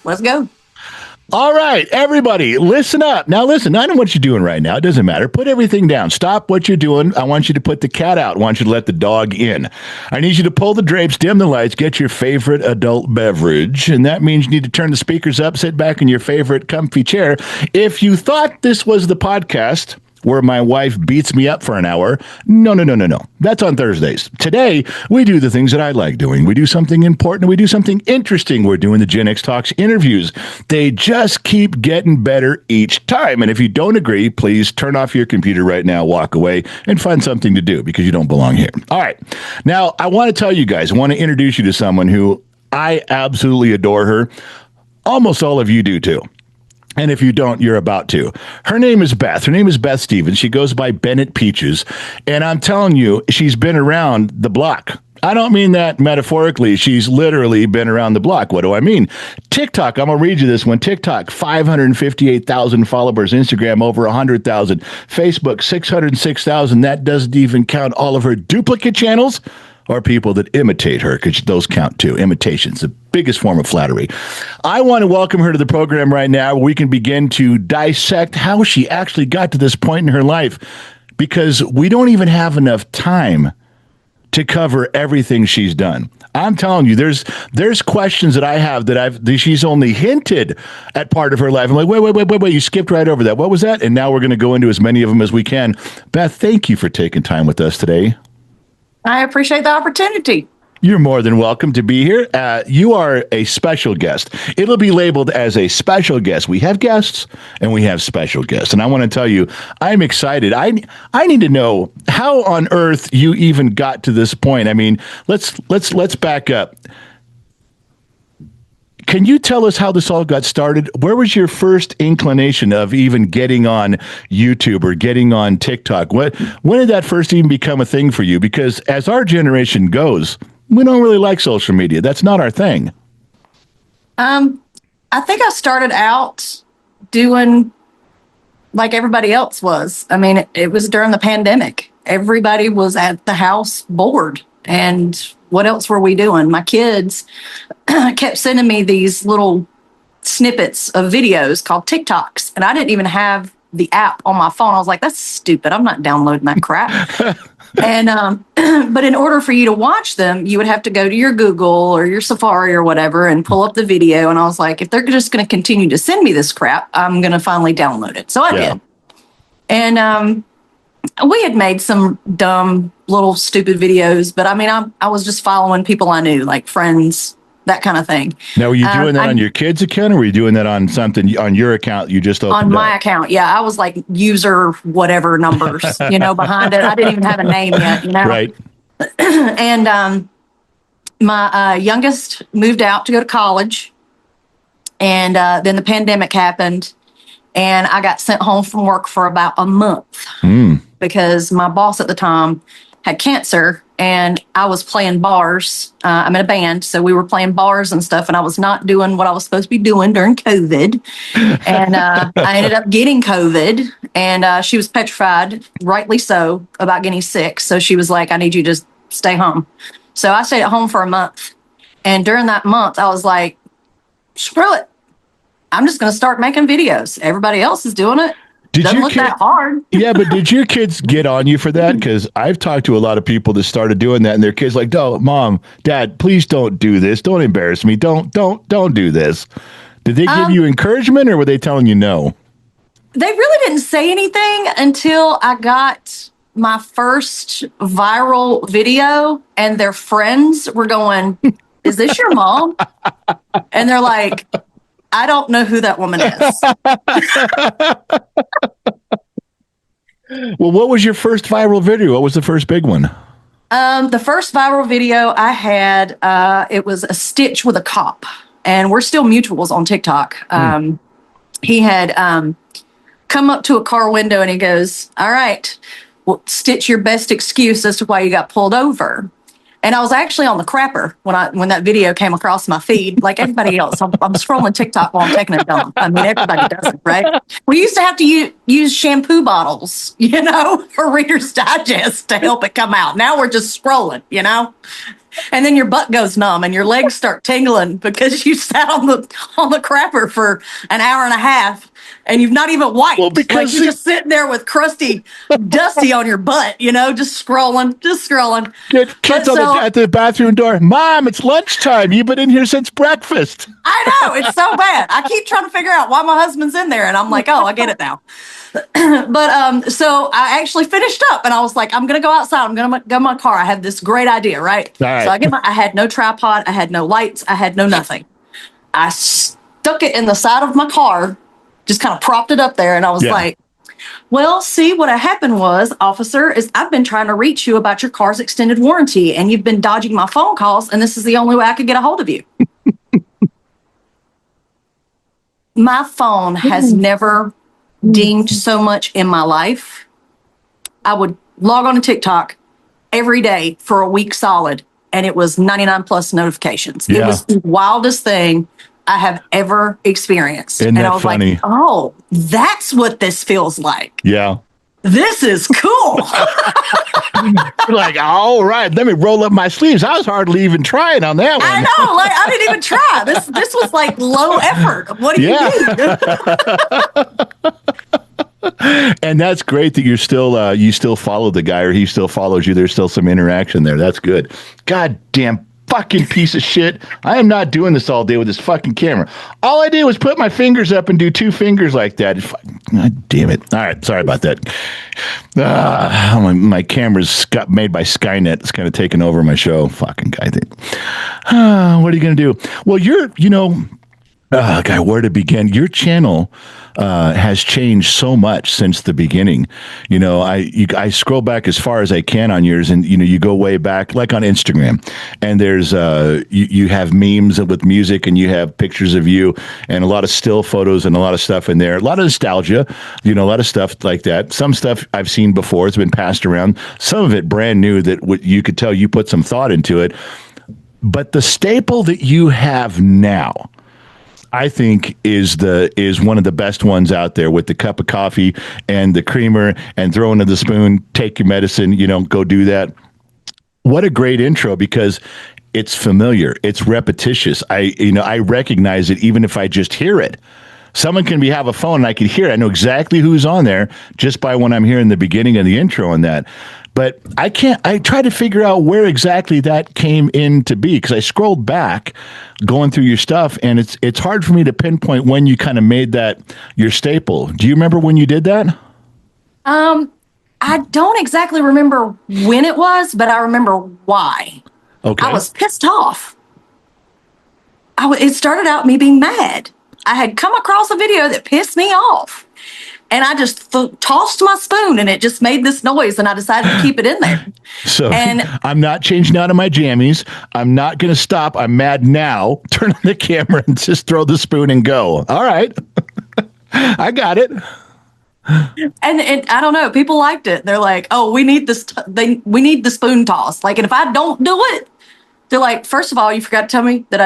Let's go. All right, everybody, listen up. Now, listen, I know what you're doing right now. It doesn't matter. Put everything down. Stop what you're doing. I want you to put the cat out. I want you to let the dog in. I need you to pull the drapes, dim the lights, get your favorite adult beverage. And that means you need to turn the speakers up, sit back in your favorite comfy chair. If you thought this was the podcast where my wife beats me up for an hour, no. That's on Thursdays. Today, we do the things that I like doing. We do something important. We do something interesting. We're doing the Gen X Talks interviews. They just keep getting better each time. And if you don't agree, please turn off your computer right now, walk away, and find something to do because you don't belong here. All right. Now, I want to tell you guys, I want to introduce you to someone who I absolutely adore her. Almost all of you do too. And if you don't, you're about to. Her name is Beth. Her name is Beth Stevens. She goes by Bennett Peaches. And I'm telling you, she's been around the block. I don't mean that metaphorically. She's literally been around the block. What do I mean? TikTok, I'm going to read you this one. TikTok, 558,000 followers. Instagram, over 100,000. Facebook, 606,000. That doesn't even count all of her duplicate channels or people that imitate her, because those count too. Imitation's the biggest form of flattery. I want to welcome her to the program right now where we can begin to dissect how she actually got to this point in her life, because we don't even have enough time to cover everything she's done. I'm telling you, there's questions that I have that she's only hinted at part of her life. I'm like, wait, you skipped right over that. What was that? And now we're going to go into as many of them as we can. Beth, thank you for taking time with us today. I appreciate the opportunity. You're more than welcome to be here. You are a special guest. It'll be labeled as a special guest. We have guests and we have special guests. And I want to tell you, I'm excited. I need to know how on earth you even got to this point. I mean, let's back up. Can you tell us how this all got started? Where was your first inclination of even getting on YouTube or getting on TikTok? When did that first even become a thing for you? Because as our generation goes, we don't really like social media. That's not our thing. I think I started out doing like everybody else was. I mean, it was during the pandemic. Everybody was at the house bored. And what else were we doing? My kids kept sending me these little snippets of videos called TikToks. And I didn't even have the app on my phone. I was like, that's stupid. I'm not downloading that crap. And but in order for you to watch them, you would have to go to your Google or your Safari or whatever and pull up the video. And I was like, if they're just going to continue to send me this crap, I'm going to finally download it. So I did. And we had made some dumb little stupid videos, but I mean, I was just following people I knew, like friends, that kind of thing. Now, were you doing that on your kids' account, or were you doing that on something on your account you just opened on my account? Yeah, I was like user whatever numbers, behind it. I didn't even have a name yet, Right. And my youngest moved out to go to college, and then the pandemic happened, and I got sent home from work for about a month because my boss at the time had cancer, and I was playing bars. I'm in a band, so we were playing bars and stuff, and I was not doing what I was supposed to be doing during COVID. And I ended up getting COVID, and she was petrified, rightly so, about getting sick. So she was like, I need you to stay home. So I stayed at home for a month. And during that month, I was like, screw it. I'm just going to start making videos. Everybody else is doing it. Doesn't look that hard. Yeah, but did your kids get on you for that? Because I've talked to a lot of people that started doing that, and their kids like, "No, Mom, Dad, please don't do this. Don't embarrass me. Don't do this." Did they give you encouragement, or were they telling you no? They really didn't say anything until I got my first viral video, and their friends were going, "Is this your mom?" And they're like, I don't know who that woman is. Well, what was your first viral video? What was the first big one? The first viral video I had, it was a stitch with a cop, and we're still mutuals on TikTok. He had come up to a car window and he goes, "All right, well, stitch your best excuse as to why you got pulled over." And I was actually on the crapper when that video came across my feed, like everybody else. I'm scrolling TikTok while I'm taking a dump. I mean, everybody does it, right? We used to have to use shampoo bottles, for Reader's Digest to help it come out. Now we're just scrolling, and then your butt goes numb and your legs start tingling because you sat on the crapper for an hour and a half and you've not even wiped. Well, because you're just sitting there with crusty, dusty on your butt, just scrolling. Kids at the bathroom door. Mom, it's lunchtime. You've been in here since breakfast. I know, it's so bad. I keep trying to figure out why my husband's in there, and I'm like, oh, I get it now. But so I actually finished up, and I was like, I'm gonna go outside. I'm gonna go in my car. I had this great idea, right? All right. So I had no tripod, I had no lights, I had no nothing. I stuck it in the side of my car, just kind of propped it up there, and I was like, well, see, what happened was, officer, is I've been trying to reach you about your car's extended warranty, and you've been dodging my phone calls, and this is the only way I could get a hold of you. My phone has never dinged so much in my life. I would log on to TikTok every day for a week solid, and it was 99 plus notifications. Yeah. It was the wildest thing I have ever experienced. Isn't that funny? Like, oh, that's what this feels like. Yeah. This is cool. You're like, all right, let me roll up my sleeves. I was hardly even trying on that one. I know, like I didn't even try. This was like low effort. What do you do? And that's great that you still follow the guy, or he still follows you. There's still some interaction there. That's good. God damn fucking piece of shit. I am not doing this all day with this fucking camera. All I did was put my fingers up and do two fingers like that. God damn it. All right. Sorry about that. My camera's got made by Skynet. It's kind of taken over my show. Fucking guy thing. What are you going to do? Well, guy, where to begin? Your channel has changed so much since the beginning. I scroll back as far as I can on yours, and you go way back, like on Instagram, and there's you have memes with music, and you have pictures of you, and a lot of still photos, and a lot of stuff in there, a lot of nostalgia, a lot of stuff like that. Some stuff I've seen before, it's been passed around. Some of it brand new that you could tell you put some thought into it. But the staple that you have now, I think is one of the best ones out there, with the cup of coffee and the creamer and throwing in the spoon, take your medicine, go do that. What a great intro, because it's familiar. It's repetitious. I recognize it even if I just hear it. Someone can have a phone and I can hear it. I know exactly who's on there just by when I'm hearing the beginning of the intro and that. But I try to figure out where exactly that came in to be, because I scrolled back going through your stuff, and it's hard for me to pinpoint when you kind of made that your staple. Do you remember when you did that? I don't exactly remember when it was, but I remember why. Okay. I was pissed off. It started out me being mad. I had come across a video that pissed me off, and I just tossed my spoon, and it just made this noise, and I decided to keep it in there. So I'm not changing out of my jammies. I'm not going to stop. I'm mad now. Turn on the camera and just throw the spoon and go. All right. I got it. And I don't know. People liked it. They're like, "Oh, we need this. We need the spoon toss." Like, and if I don't do it, they're like, first of all, you forgot to tell me that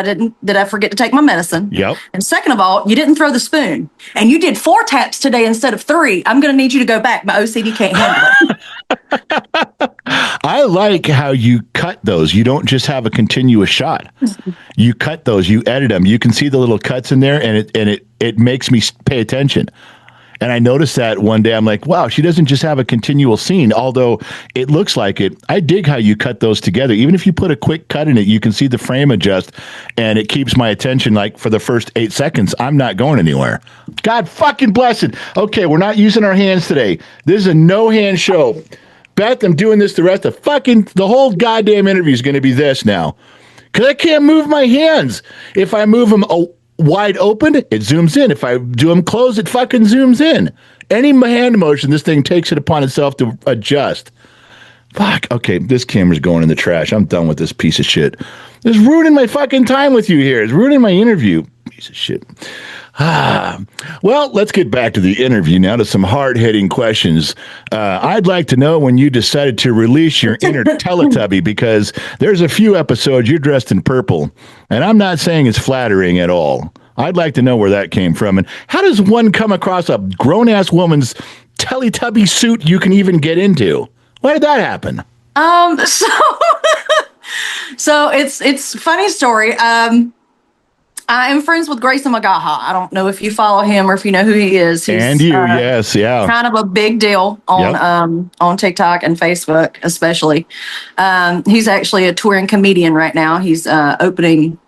I forget to take my medicine. Yep. And second of all, you didn't throw the spoon. And you did 4 taps today instead of 3. I'm going to need you to go back. My OCD can't handle it. I like how you cut those. You don't just have a continuous shot. You cut those. You edit them. You can see the little cuts in there, and it makes me pay attention. And I noticed that one day. I'm like, wow, she doesn't just have a continual scene, although it looks like it. I dig how you cut those together. Even if you put a quick cut in it, you can see the frame adjust, and it keeps my attention, like, for the first 8 seconds. I'm not going anywhere. God fucking bless it. Okay, we're not using our hands today. This is a no-hand show. Beth, I'm doing this the whole goddamn interview is going to be this now, because I can't move my hands. If I move them wide open, it zooms in. If I do them closed, it fucking zooms in. Any hand motion, this thing takes it upon itself to adjust. Fuck. Okay, this camera's going in the trash. I'm done with this piece of shit. It's ruining my fucking time with you here. It's ruining my interview. Piece of shit. Well, let's get back to the interview now, to some hard-hitting questions. I'd like to know when you decided to release your inner Teletubby, because there's a few episodes you're dressed in purple, and I'm not saying it's flattering at all. I'd like to know where that came from, and how does one come across a grown-ass woman's Teletubby suit you can even get into? Why did that happen? So so it's a funny story. I am friends with Grayson McGaha. I don't know if you follow him or if you know who he is. He's, and you, yes, yeah. Kind of a big deal on TikTok and Facebook, especially. He's actually a touring comedian right now. He's opening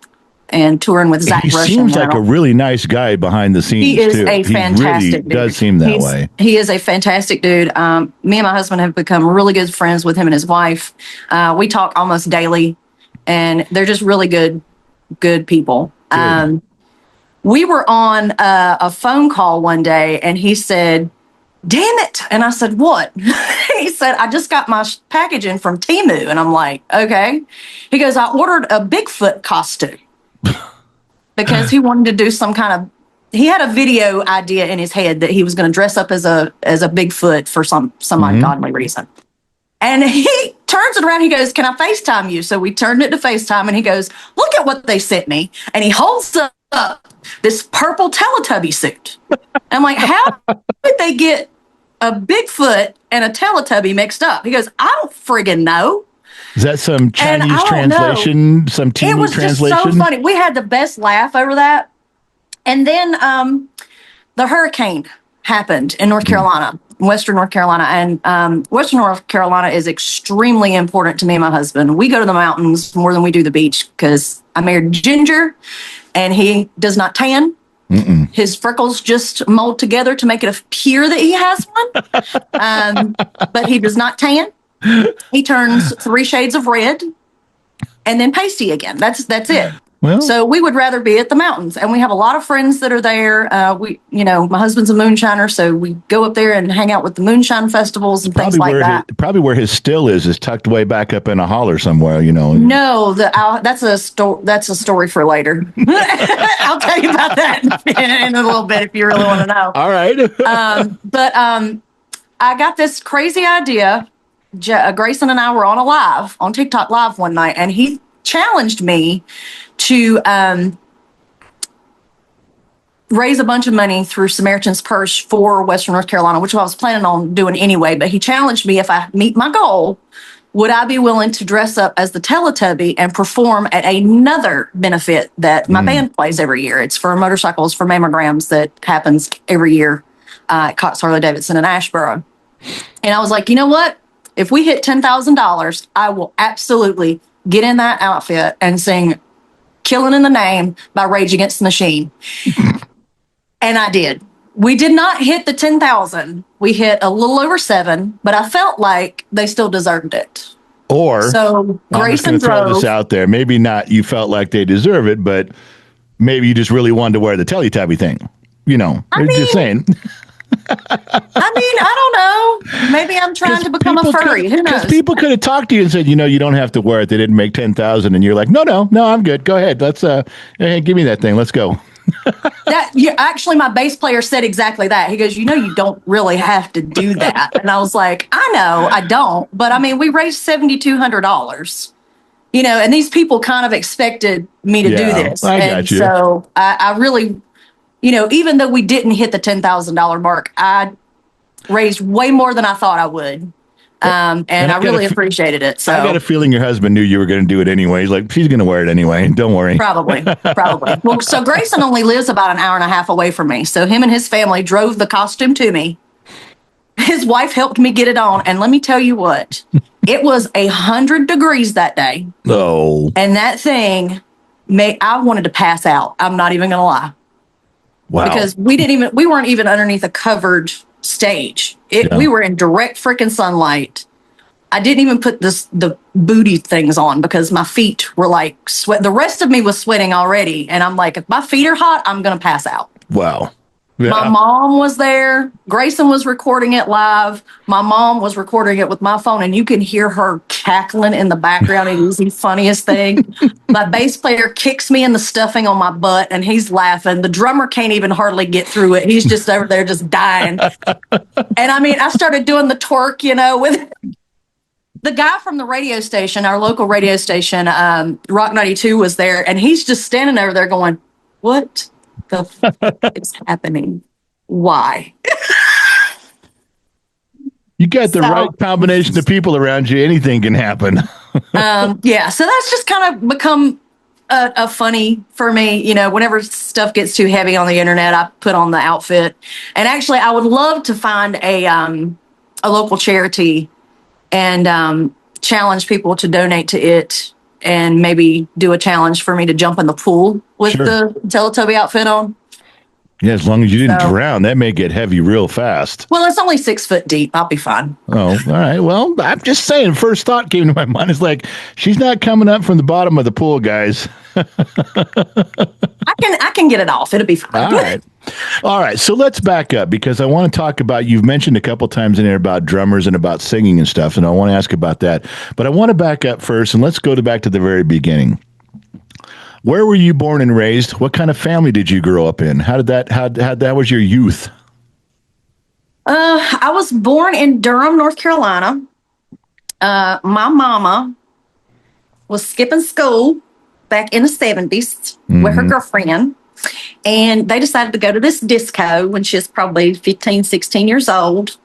and touring with Zach Russian. He seems like a really nice guy behind the scenes. He is too. a fantastic He really dude. does seem that way. He is a fantastic dude. Me and my husband have become really good friends with him and his wife. We talk almost daily, and they're just really good people. We were on a phone call one day, and he said, "Damn it." And I said, "What?" He said, "I just got my package in from Temu." And I'm like, "Okay." He goes, "I ordered a Bigfoot costume." Because he wanted to do some kind of, he had a video idea in his head that he was going to dress up as a Bigfoot for some ungodly reason. And he turns it around. He goes, "Can I FaceTime you?" So we turned it to FaceTime, and he goes, "Look at what they sent me." And he holds up this purple Teletubby suit. I'm like, "How did they get a Bigfoot and a Teletubby mixed up?" He goes, "I don't friggin' know." Is that some Chinese translation? Some Temu translation? It was just so funny. We had the best laugh over that. And then the hurricane happened in North Carolina, Western North Carolina. And Western North Carolina is extremely important to me and my husband. We go to the mountains more than we do the beach because I married Ginger, and he does not tan. His freckles just mold together to make it appear that he has one. But he does not tan. He turns 3 shades of red and then pasty again. That's it. Well, so we would rather be at the mountains, and we have a lot of friends that are there. My husband's a moonshiner, so we go up there and hang out with the moonshine festivals and things like that. Probably where his still is tucked way back up in a holler somewhere, No, that's a story for later. I'll tell you about that in a little bit if you really want to know. All right. But I got this crazy idea. Grayson and I were on TikTok live one night, and he challenged me to raise a bunch of money through Samaritan's Purse for Western North Carolina, which I was planning on doing anyway. But he challenged me, if I meet my goal, would I be willing to dress up as the Teletubby and perform at another benefit that my band plays every year. It's for motorcycles for mammograms that happens every year at Cox Harley-Davidson in Asheboro. And I was like, you know what? If we hit $10,000, I will absolutely get in that outfit and sing "Killing in the Name" by Rage Against the Machine. And I did. We did not hit the 10,000. We hit a little over 7, but I felt like they still deserved it. Or, so Grayson I'm just going to throw this out there. Maybe not you felt like they deserve it, but maybe you just really wanted to wear the Teletubby thing. Just saying. I don't know. Maybe I'm trying to become a furry. Who knows? Because people could have talked to you and said, you don't have to wear it. They didn't make 10,000. And you're like, no, I'm good. Go ahead. Let's, hey, give me that thing. Let's go. Actually, my bass player said exactly that. He goes, you don't really have to do that. And I was like, I know, I don't. But I mean, we raised $7,200, and these people kind of expected me to do this. I got you. So I really, even though we didn't hit the $10,000 mark, I raised way more than I thought I would. And I really appreciated it. So I got a feeling your husband knew you were going to do it anyway. He's like, she's going to wear it anyway. Don't worry. Probably. Well, so Grayson only lives about an hour and a half away from me. So him and his family drove the costume to me. His wife helped me get it on. And let me tell you what, it was 100 degrees that day. Oh. And that thing I wanted to pass out. I'm not even going to lie. Wow. Because we weren't even underneath a covered stage. We were in direct freaking sunlight. I didn't even put the booty things on because my feet were like sweat. The rest of me was sweating already. And I'm like, if my feet are hot, I'm going to pass out. Wow. My Yeah. mom was there. Grayson was recording it live. My mom was recording it with my phone, and you can hear her cackling in the background. It is the funniest thing. My bass player kicks me in the stuffing on my butt, and he's laughing. The drummer can't even hardly get through it. He's just over there just dying. And I mean, I started doing the twerk, with the guy from the radio station, our local radio station, Rock 92 was there, and he's just standing over there going, what the is happening? Why? You got the right combination of people around you. Anything can happen. Yeah, so that's just kind of become a funny for me. Whenever stuff gets too heavy on the internet, I put on the outfit. And actually, I would love to find a local charity and challenge people to donate to it, and maybe do a challenge for me to jump in the pool with the Teletubby outfit on. Yeah, as long as you didn't drown, that may get heavy real fast. Well, it's only 6 foot deep. I'll be fine. Oh, all right. Well, I'm just saying, first thought came to my mind is like, she's not coming up from the bottom of the pool, guys. I can get it off. It'll be fine. All right. All right. So let's back up, because I want to talk about, you've mentioned a couple times in there about drummers and about singing and stuff, and I want to ask about that. But I want to back up first, and let's go back to the very beginning. Where were you born and raised? What kind of family did you grow up in? How that was your youth? I was born in Durham, North Carolina. My mama was skipping school back in the 70s with her girlfriend. And they decided to go to this disco when she was probably 15, 16 years old.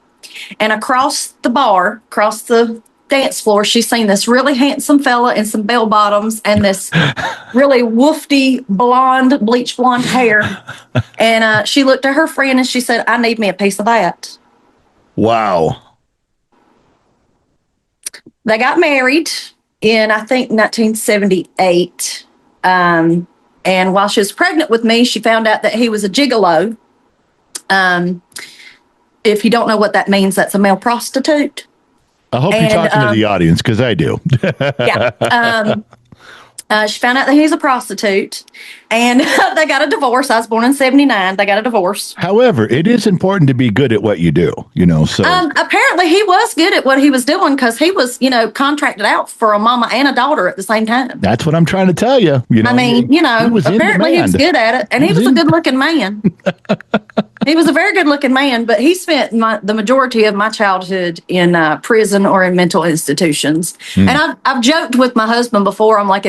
And across the bar, across the dance floor, she seen this really handsome fella in some bell bottoms and this really woofy blonde, bleach blonde hair. And she looked at her friend and she said, I need me a piece of that. Wow. They got married in, I think, 1978. And while she was pregnant with me, she found out that he was a gigolo. If you don't know what that means, that's a male prostitute. I hope you're talking to the audience, because I do. Yeah. She found out that he's a prostitute, and they got a divorce. I was born in 79. They got a divorce. However, it is important to be good at what you do, so. Apparently he was good at what he was doing, because he was, contracted out for a mama and a daughter at the same time. That's what I'm trying to tell you. I mean, apparently he was good at it, and he was a good looking man. He was a very good looking man, but he spent the majority of my childhood in prison or in mental institutions. And I've joked with my husband before. I'm like,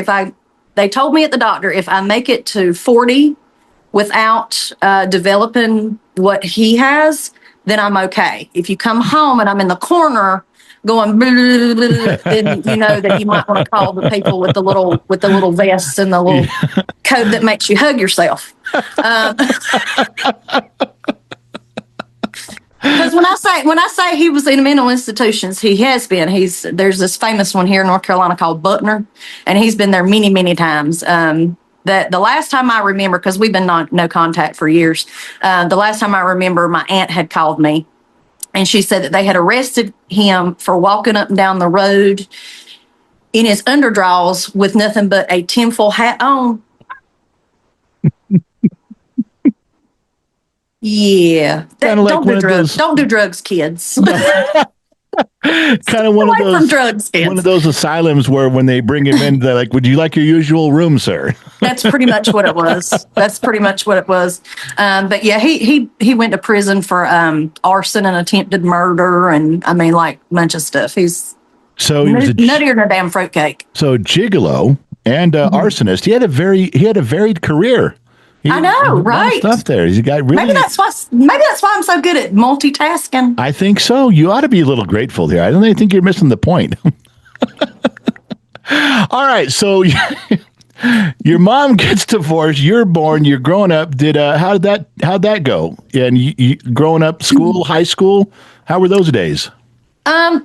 they told me at the doctor, if I make it to 40 without developing what he has, then I'm okay. If you come home and I'm in the corner going, blah, blah, blah, then you know that you might want to call the people with the little vests and the little coat that makes you hug yourself. Because when I say he was in mental institutions, he has been. There's this famous one here in North Carolina called Butner, and he's been there many, many times. That the last time I remember, because we've been no contact for years, the last time I remember, my aunt had called me, and she said that they had arrested him for walking up and down the road in his underdrawers with nothing but a tinfoil hat on. Yeah. Don't do drugs. Don't do drugs, kids. Kind of one of those from drugs, kids. One of those asylums where when they bring him in, they're like, would you like your usual room, sir? That's pretty much what it was. But yeah, he went to prison for arson and attempted murder, and I mean, like, a bunch of stuff. He's nuttier than a damn fruitcake. So gigolo and arsonist. He had a varied career. I know, right? Stuff there. He's got really. Maybe that's why I'm so good at multitasking. I think so. You ought to be a little grateful here. I don't think you're missing the point. All right, so your mom gets divorced. You're born. You're growing up. How'd that go? And you growing up, school, high school. How were those days? I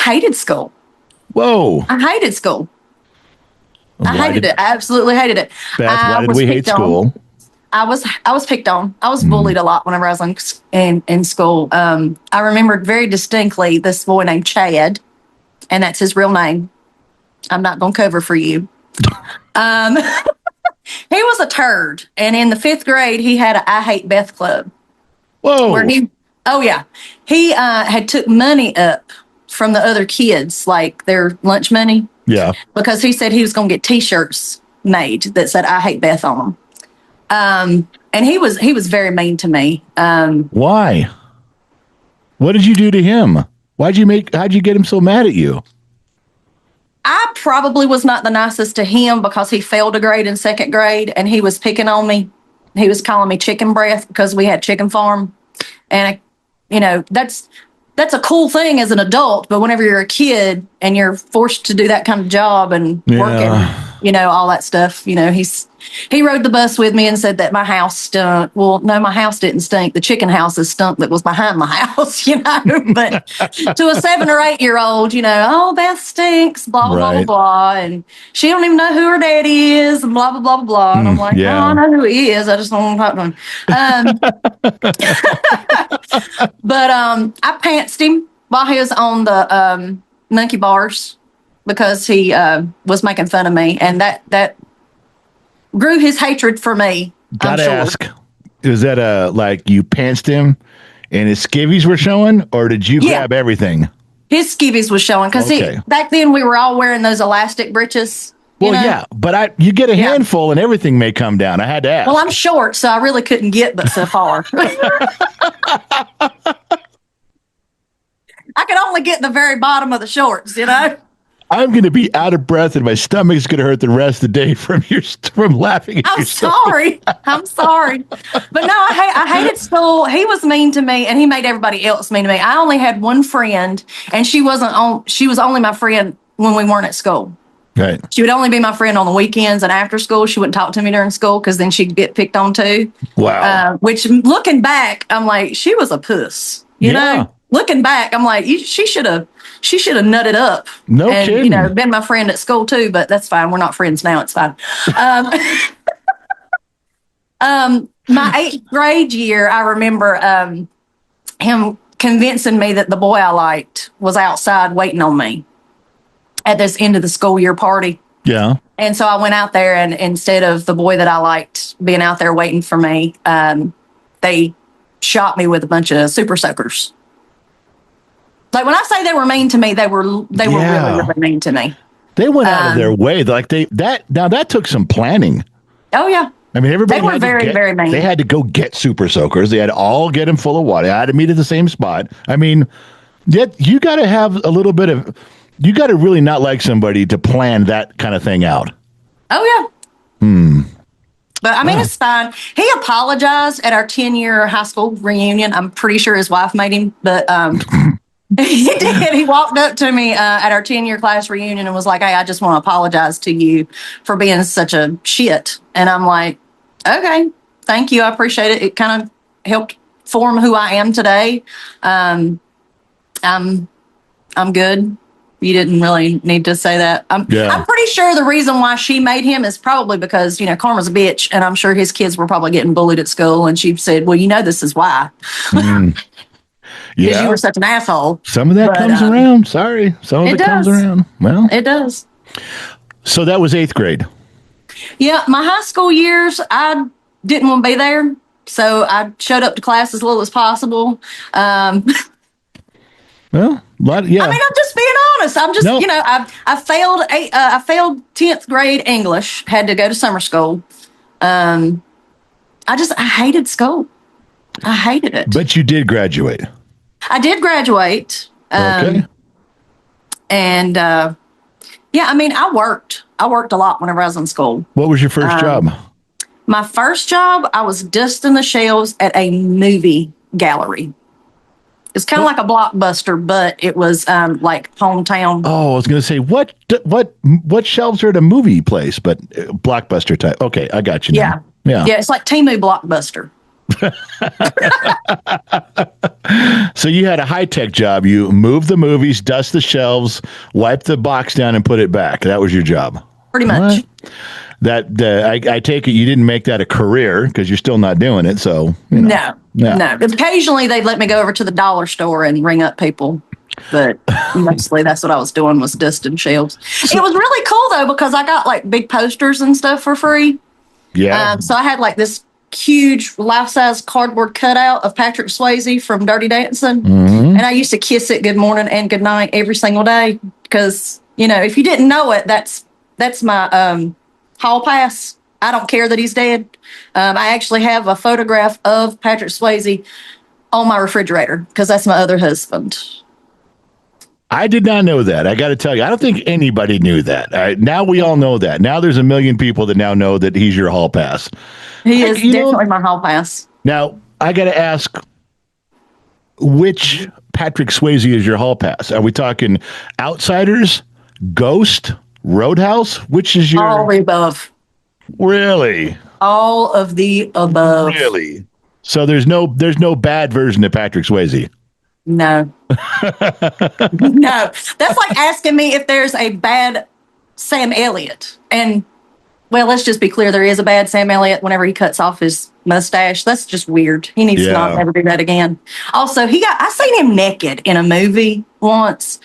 hated school. Whoa! I hated school. I hated it. I absolutely hated it. Beth, why did we hate school? I was picked on. I was bullied a lot whenever I was in school. I remember very distinctly this boy named Chad, and that's his real name. I'm not going to cover for you. He was a turd. And in the 5th grade, he had a I Hate Beth club. Whoa. Where he had took money up from the other kids, like their lunch money. Yeah. Because he said he was going to get T-shirts made that said "I hate Beth" on them. And he was very mean to me. Why? What did you do to him? How'd you get him so mad at you? I probably was not the nicest to him because he failed a grade in 2nd grade and he was picking on me. He was calling me chicken breath because we had chicken farm. And, that's a cool thing as an adult. But whenever you're a kid and you're forced to do that kind of job and working, all that stuff, he rode the bus with me and said that my house stunk. Well, no, my house didn't stink. The chicken houses stunk that was behind my house, But to a 7 or 8-year-old, oh, Beth stinks, blah, blah, blah, blah, blah. And she don't even know who her daddy is and blah, blah, blah, blah, blah. And I'm like, oh, I know who he is. I just don't want to talk to him. But I pantsed him while he was on the monkey bars because he was making fun of me. And that grew his hatred for me. Gotta ask, is that you pantsed him and his skivvies were showing, or did you grab everything? His skivvies was showing because back then we were all wearing those elastic breeches. Yeah, but you get a handful and everything may come down. I had to ask. Well, I'm short, so I really couldn't get but so far. I could only get the very bottom of the shorts, I'm going to be out of breath and my stomach's going to hurt the rest of the day from laughing at I'm sorry. I'm sorry. But no, I hated school. He was mean to me and he made everybody else mean to me. I only had one friend and she was only my friend when we weren't at school. Right. She would only be my friend on the weekends and after school. She wouldn't talk to me during school because then she'd get picked on too. Wow. Which looking back, I'm like, she was a puss, you know? Looking back, I'm like, she should have nutted up. No kidding. Been my friend at school too, but that's fine. We're not friends now. It's fine. My 8th grade year, I remember him convincing me that the boy I liked was outside waiting on me at this end of the school year party. Yeah. And so I went out there, and instead of the boy that I liked being out there waiting for me, they shot me with a bunch of super soakers. Like when I say they were mean to me, they were really, really mean to me. They went out of their way. Like that took some planning. Oh yeah. I mean, everybody they were very mean. They had to go get super soakers. They had to all get them full of water. They had to meet at the same spot. I mean, you got to have a little bit of, you got to really not like somebody to plan that kind of thing out. Oh yeah. But I mean, it's fine. He apologized at our 10-year high school reunion. I'm pretty sure his wife made him, but he did. He walked up to me at our 10-year class reunion and was like, "Hey, I just want to apologize to you for being such a shit." And I'm like, "Okay, thank you. I appreciate it. It kind of helped form who I am today. I'm good. You didn't really need to say that." I'm pretty sure the reason why she made him is probably because, karma's a bitch, and I'm sure his kids were probably getting bullied at school, and she said, "Well, this is why." Because you were such an asshole. Some of that comes around. Sorry. Some of it comes around. Well, it does. So that was 8th grade. Yeah. My high school years, I didn't want to be there. So I showed up to class as little as possible. Well, I mean, I'm just being honest. I'm just, I failed 10th grade English, had to go to summer school. I hated school. I hated it. But you did graduate. I did graduate. Okay. And I worked a lot whenever I was in school. What was your first job? My first job, I was dusting the shelves at a movie gallery. It's kind of like a Blockbuster, but it was like hometown. Oh, I was going to say, what shelves are at a movie place, but Blockbuster type. Okay, I got you now. Yeah. Yeah, it's like Temu Blockbuster. So you had a high-tech job. You moved the movies, dust the shelves, wipe the box down, and put it back. That was your job. Pretty much. What? I take it you didn't make that a career because you're still not doing it. So No. Occasionally they'd let me go over to the dollar store and ring up people, but mostly that's what I was doing, was dusting shelves. It was really cool though because I got like big posters and stuff for free. Yeah. So I had like this huge life-size cardboard cutout of Patrick Swayze from Dirty Dancing. Mm-hmm. And I used to kiss it good morning and good night every single day because, if you didn't know it, that's my hall pass. I don't care that he's dead. I actually have a photograph of Patrick Swayze on my refrigerator because that's my other husband. I did not know that. I got to tell you, I don't think anybody knew that. Now we all know that. Now there's a million people that now know that he's your hall pass. He is definitely my hall pass. Now, I got to ask, which Patrick Swayze is your hall pass? Are we talking Outsiders, Ghost, Roadhouse? Which is your... All of the above. Really? All of the above. Really? So there's no bad version of Patrick Swayze? No. No. That's like asking me if there's a bad Sam Elliott. And, well, let's just be clear. There is a bad Sam Elliott whenever he cuts off his mustache. That's just weird. He needs to not ever do that again. Also, I seen him naked in a movie once.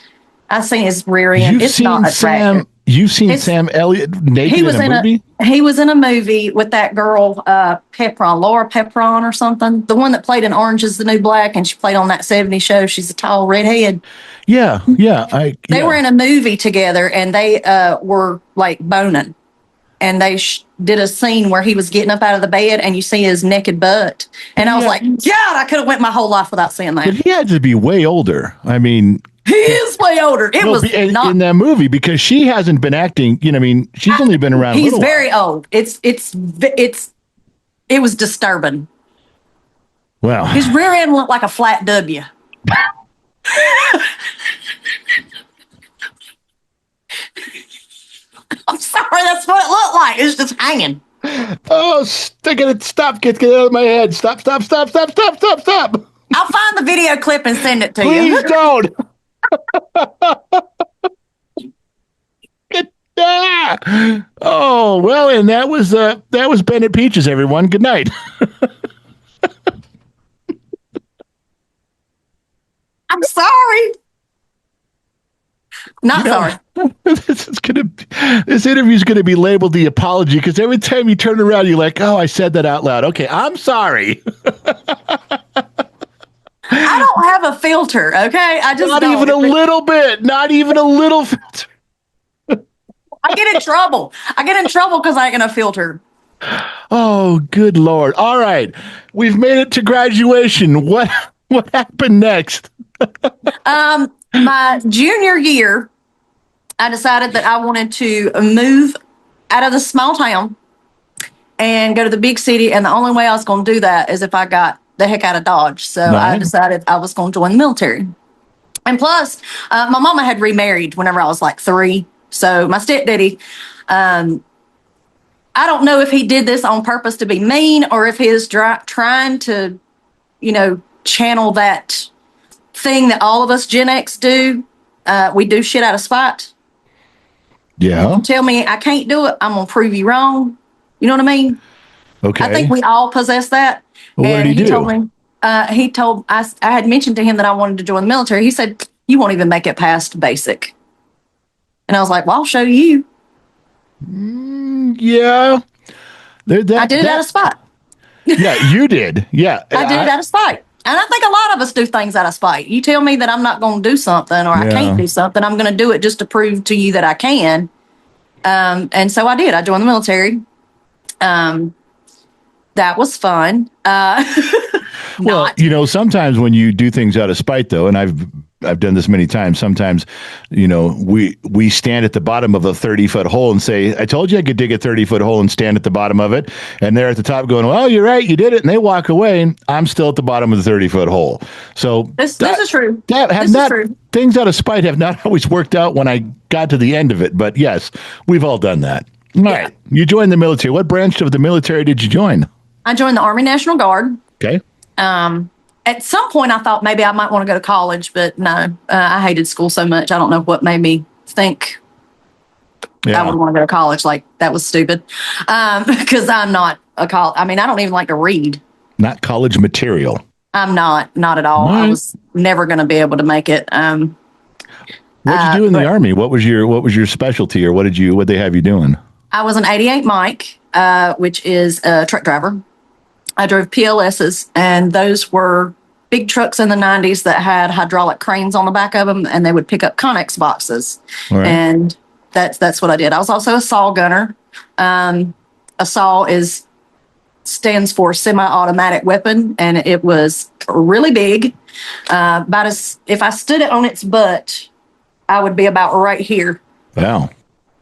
I seen his rear end. It's not attractive. You've seen Sam Elliott naked in a movie? He was in a movie with that girl, Laura Pepron or something. The one that played in Orange is the New Black, and she played on that 70s show. She's a tall redhead. Yeah. They were in a movie together, and they were like boning. And they did a scene where he was getting up out of the bed, and you see his naked butt. And I was like, God, I could have went my whole life without seeing that. But he had to be way older. I mean... He is way older. It was not in that movie because she hasn't been acting. She's only been around. He's very old. It was disturbing. Wow. His rear end looked like a flat W. I'm sorry, that's what it looked like. It's just hanging. Oh, stop! Get out of my head! Stop! I'll find the video clip and send it to you. Please don't. Oh well, and that was Bennett Peaches, everyone. Good night. I'm sorry. Not sorry. This interview is gonna be labeled the apology because every time you turn around, you're like, "Oh, I said that out loud." Okay, I'm sorry. I don't have a filter, okay? I just not even a little bit. Not even a little filter. I get in trouble. Because I ain't gonna filter. Oh, good Lord! All right, we've made it to graduation. What happened next? My junior year, I decided that I wanted to move out of the small town and go to the big city, and the only way I was going to do that is if I got the heck out of Dodge. So I decided I was going to join the military. And plus, my mama had remarried whenever I was like 3. So my stepdaddy, I don't know if he did this on purpose to be mean or if he is trying to, channel that thing that all of us Gen X do. We do shit out of spite. Yeah. You tell me I can't do it, I'm going to prove you wrong. You know what I mean? Okay. I think we all possess that. Well, what did he do? Told me, I had mentioned to him that I wanted to join the military. He said, you won't even make it past basic. And I was like, well, I'll show you. Yeah. I did it out of spite. Yeah, you did. Yeah. I did it out of spite. And I think a lot of us do things out of spite. You tell me that I'm not going to do something or I can't do something, I'm going to do it just to prove to you that I can. And so I did. I joined the military. That was fun. Well, sometimes when you do things out of spite, though, and I've done this many times. Sometimes, we stand at the bottom of a 30-foot hole and say, I told you I could dig a 30-foot hole and stand at the bottom of it. And they're at the top going, well, you're right. You did it. And they walk away. And I'm still at the bottom of the 30-foot hole. So this is true. This is true. Things out of spite have not always worked out when I got to the end of it. But yes, we've all done that. All right. You joined the military. What branch of the military did you join? I joined the Army National Guard. Okay. At some point, I thought maybe I might want to go to college, but no, I hated school so much. I don't know what made me think I would want to go to college. Like, that was stupid. Because I'm not a college. I mean, I don't even like to read. Not college material. I'm not at all. I was never going to be able to make it. What did you do in the Army? What was your specialty, or what did they have you doing? I was an 88 Mike. which is a truck driver. I drove PLSs, and those were big trucks in the 90s that had hydraulic cranes on the back of them, and they would pick up Connex boxes. Right. And that's what I did. I was also a saw gunner. A saw stands for semi-automatic weapon, and it was really big. If I stood it on its butt, I would be about right here. Wow.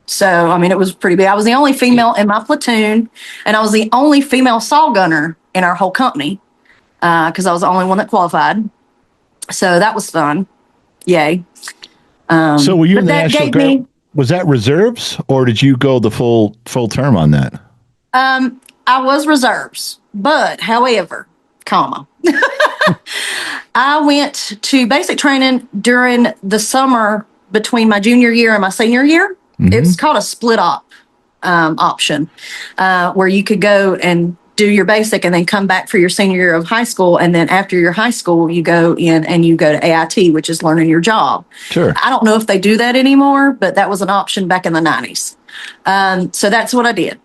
So, I mean, it was pretty big. I was the only female in my platoon, and I was the only female saw gunner in our whole company because I was the only one that qualified. So that was fun. Yay. So were you in the National Guard? Was that reserves, or did you go the full term on that? I was reserves, but however, I went to basic training during the summer between my junior year and my senior year. Mm-hmm. It's called a split option, where you could go and do your basic and then come back for your senior year of high school. And then after your high school, you go in and you go to AIT, which is learning your job. Sure. I don't know if they do that anymore, but that was an option back in the 90s. So that's what I did.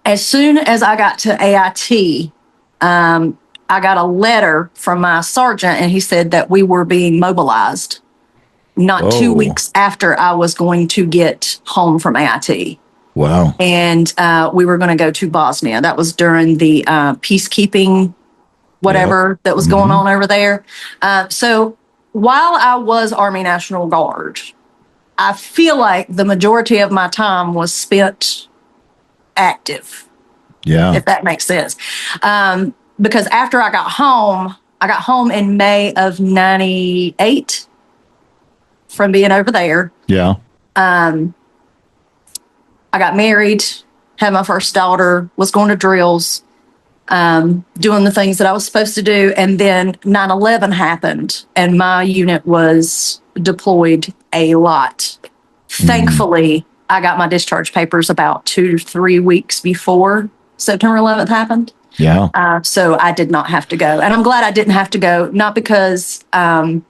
As soon as I got to AIT, I got a letter from my sergeant, and he said that we were being mobilized not 2 weeks after I was going to get home from AIT. Wow. And we were going to go to Bosnia. That was during the peacekeeping, whatever that was going on over there. So while I was Army National Guard, I feel like the majority of my time was spent active. Yeah. If that makes sense. Because after I got home in May of 98 from being over there. Yeah. I got married, had my first daughter, was going to drills, doing the things that I was supposed to do. And then 9/11 happened, and my unit was deployed a lot. Thankfully, I got my discharge papers about 2 to 3 weeks before September 11th happened. Yeah. So I did not have to go. And I'm glad I didn't have to go, not because of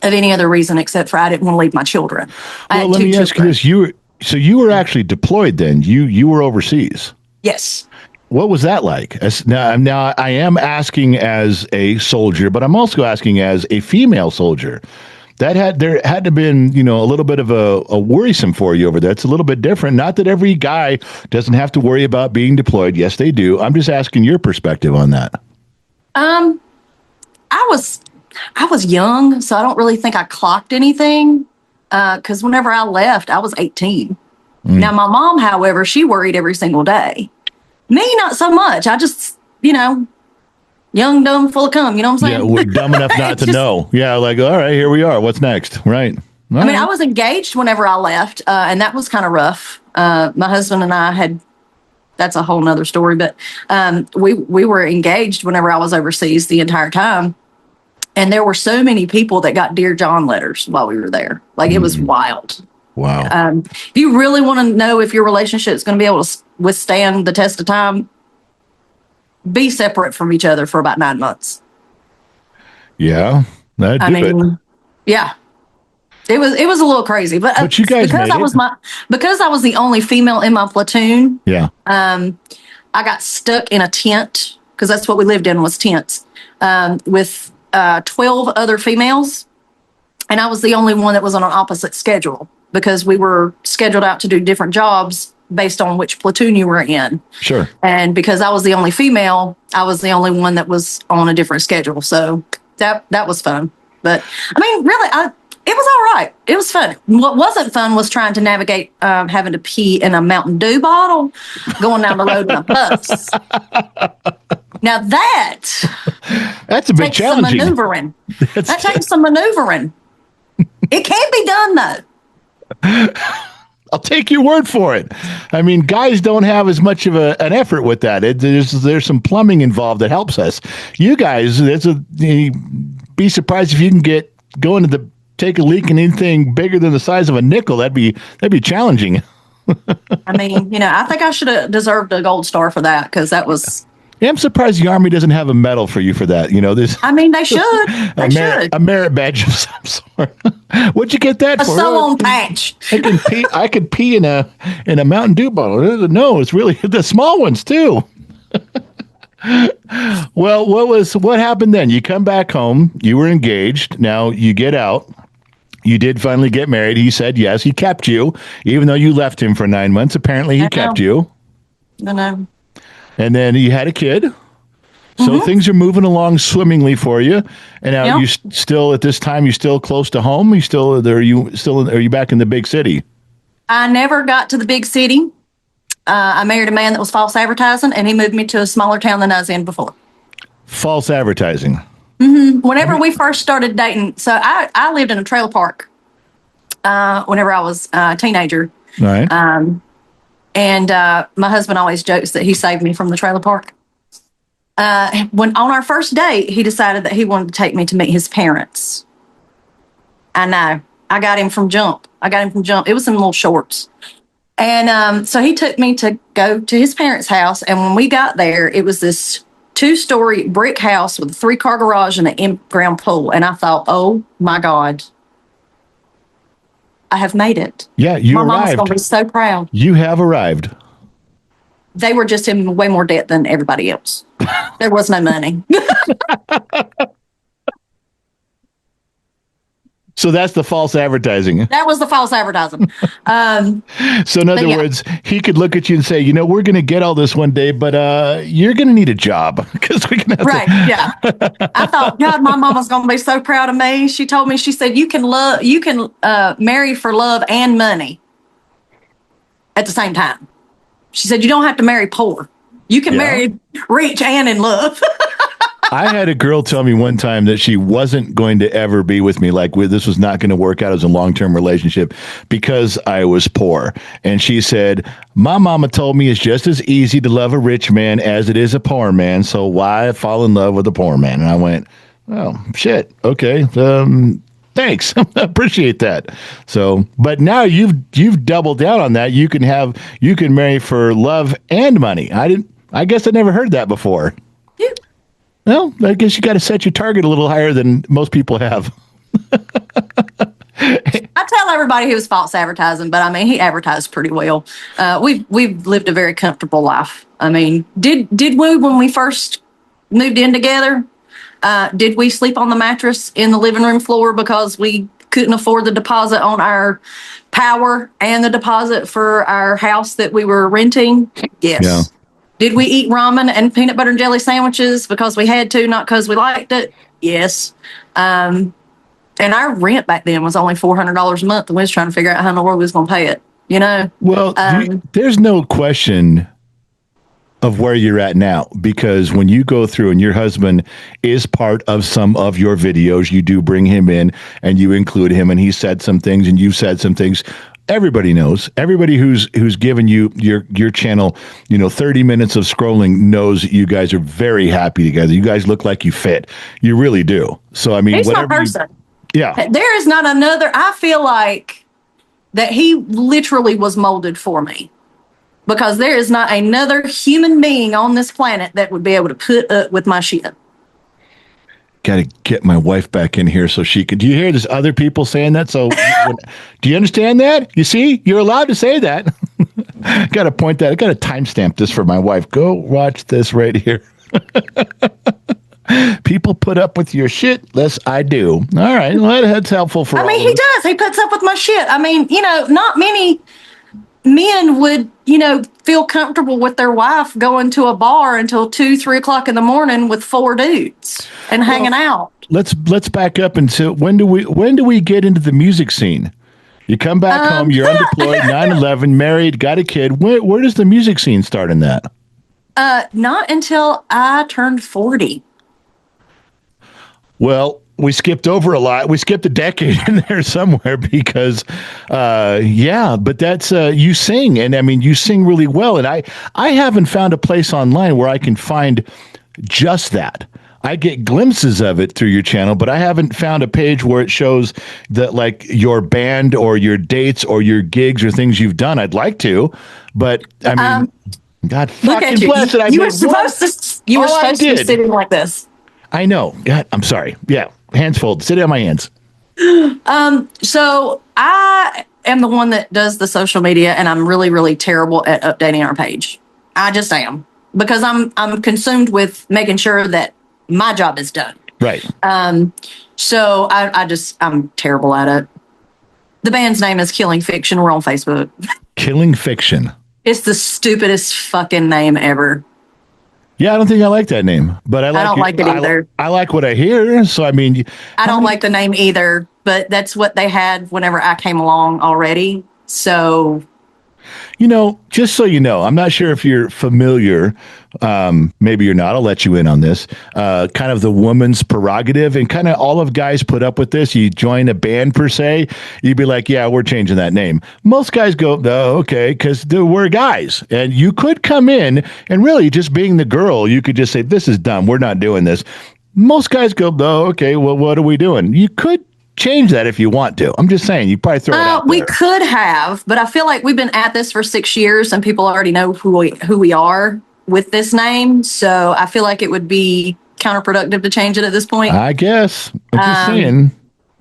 any other reason except for I didn't want to leave my children. Well, let me ask you this. You were actually deployed then. You were overseas. Yes. What was that like? Now I am asking as a soldier, but I'm also asking as a female soldier. There had to have been, a little bit of a worrisome for you over there. It's a little bit different. Not that every guy doesn't have to worry about being deployed. Yes, they do. I'm just asking your perspective on that. I was young, so I don't really think I clocked anything. Because whenever I left, I was 18. Now, my mom, however, she worried every single day. Me, not so much. I just, young, dumb, full of cum. You know what I'm saying? Yeah, we're dumb enough not to know. Yeah, like, all right, here we are. What's next? Right. I mean, I was engaged whenever I left, and that was kind of rough. My husband and I that's a whole nother story, but we were engaged whenever I was overseas the entire time. And there were so many people that got Dear John letters while we were there. Like, it was wild. Wow. If you really want to know if your relationship is going to be able to withstand the test of time, be separate from each other for about 9 months. Yeah. Yeah. It was a little crazy, but you guys because I was the only female in my platoon. Yeah. I got stuck in a tent, because that's what we lived in, was tents, with 12 other females, and I was the only one that was on an opposite schedule because we were scheduled out to do different jobs based on which platoon you were in. Sure. And because I was the only female, I was the only one that was on a different schedule. So that was fun. But I mean, really, it was all right. It was fun. What wasn't fun was trying to navigate having to pee in a Mountain Dew bottle going down the road in a bus. Now that's a bit challenging. Some maneuvering. That takes some maneuvering. It can be done, though. I'll take your word for it. I mean, guys don't have as much of an effort with that. There's some plumbing involved that helps us. You guys, be surprised if you can get going to take a leak in anything bigger than the size of a nickel. That'd be challenging. I mean, I think I should have deserved a gold star for that, because that was. Yeah, I'm surprised the Army doesn't have a medal for you for that. You know, this I mean, they should. They should. a merit badge of some sort. What'd you get that A for? sew-on patch. I could pee in a Mountain Dew bottle. No, it's really the small ones too. Well, what happened then? You come back home. You were engaged. Now you get out. You did finally get married. He said yes. He kept you, even though you left him for 9 months. Apparently, he kept you. I know. And then you had a kid. So things are moving along swimmingly for you. And now you still at this time, you still close to home. Are you back in the big city? I never got to the big city. I married a man that was false advertising, and he moved me to a smaller town than I was in before. False advertising. Whenever we first started dating, so I lived in a trailer park whenever I was a teenager. All right. And my husband always jokes that he saved me from the trailer park. When on our first date, he decided that he wanted to take me to meet his parents. I know. I got him from jump. It was in little shorts. And so he took me to go to his parents' house. And when we got there, it was this 2-story brick house with a 3-car garage and an in-ground pool. And I thought, oh, my God, I have made it. Yeah, you arrived. My mom's going to be so proud. You have arrived. They were just in way more debt than everybody else. There was no money. So that's the false advertising. That was the false advertising. So in other words, he could look at you and say, you know, we're going to get all this one day, but you're going to need a job because we're going to have to. Yeah. I thought, God, my mama's going to be so proud of me. She told me, she said, you can marry for love and money at the same time. She said, you don't have to marry poor. You can marry rich and in love. I had a girl tell me one time that she wasn't going to ever be with me. This was not going to work out as a long-term relationship because I was poor. And she said, my mama told me it's just as easy to love a rich man as it is a poor man. So why fall in love with a poor man? And I went, oh, shit. Okay. Thanks. Appreciate that. So, but now you've doubled down on that. You can marry for love and money. I guess I never heard that before. Yeah. Well, I guess you got to set your target a little higher than most people have. I tell everybody he was false advertising, but I mean, he advertised pretty well. We've lived a very comfortable life. I mean, did we, when we first moved in together, did we sleep on the mattress in the living room floor because we couldn't afford the deposit on our power and the deposit for our house that we were renting? Yes. Yeah. Did we eat ramen and peanut butter and jelly sandwiches because we had to, not because we liked it? Yes. And our rent back then was only $400 a month, and we was trying to figure out how in the world we was going to pay it, you know? Well, there's no question of where you're at now, because when you go through and your husband is part of some of your videos, you do bring him in and you include him, and he said some things and you've said some things. Everybody knows. Everybody who's given you your channel, 30 minutes of scrolling knows that you guys are very happy together. You guys look like you fit. You really do. So I mean, he's my person. Yeah. There is not another. I feel like that he literally was molded for me, because there is not another human being on this planet that would be able to put up with my shit. Got to get my wife back in here so she could. Do you hear there's other people saying that? So do you understand that? You see, you're allowed to say that. Got to point that. I got to timestamp this for my wife. Go watch this right here. People put up with your shit. Yes, I do. All right. Well, that's helpful for he does. He puts up with my shit. I mean, not many men would, feel comfortable with their wife going to a bar until 2-3 o'clock in the morning with 4 dudes and hanging out. Let's back up until when do we get into the music scene? You come back home, you're unemployed, 9/11, married, got a kid. Where does the music scene start in that? Not until I turned 40. Well, we skipped over a lot. We skipped a decade in there somewhere because, but that's, you sing. And I mean, you sing really well. And I haven't found a place online where I can find just that. I get glimpses of it through your channel, but I haven't found a page where it shows that, like, your band or your dates or your gigs or things you've done. I'd like to, but I mean, God fucking bless it. You were supposed to You were All I supposed to be did. sitting like this. I know. God, I'm sorry. Yeah. Hands folded. Sit on my hands. So I am the one that does the social media, and I'm really, really terrible at updating our page. I just am, because I'm consumed with making sure that my job is done. Right. So I'm terrible at it. The band's name is Killing Fiction. We're on Facebook. Killing Fiction. It's the stupidest fucking name ever. Yeah, I don't think I like that name, but I don't like it either. I like what I hear. So, I mean, I don't like the name either, but that's what they had whenever I came along already. So, just so you know, I'm not sure if you're familiar. Maybe you're not. I'll let you in on this. Kind of the woman's prerogative, and kind of all of guys put up with this. You join a band per se, you'd be like, yeah, we're changing that name. Most guys go, oh, okay, because we're guys. And you could come in and really just being the girl, you could just say, this is dumb. We're not doing this. Most guys go, oh, okay, well, what are we doing? You could change that if you want to. I'm just saying, you probably throw it out there. We could have, but I feel like we've been at this for 6 years and people already know who we are with this name. So I feel like it would be counterproductive to change it at this point. I guess. I'm just saying.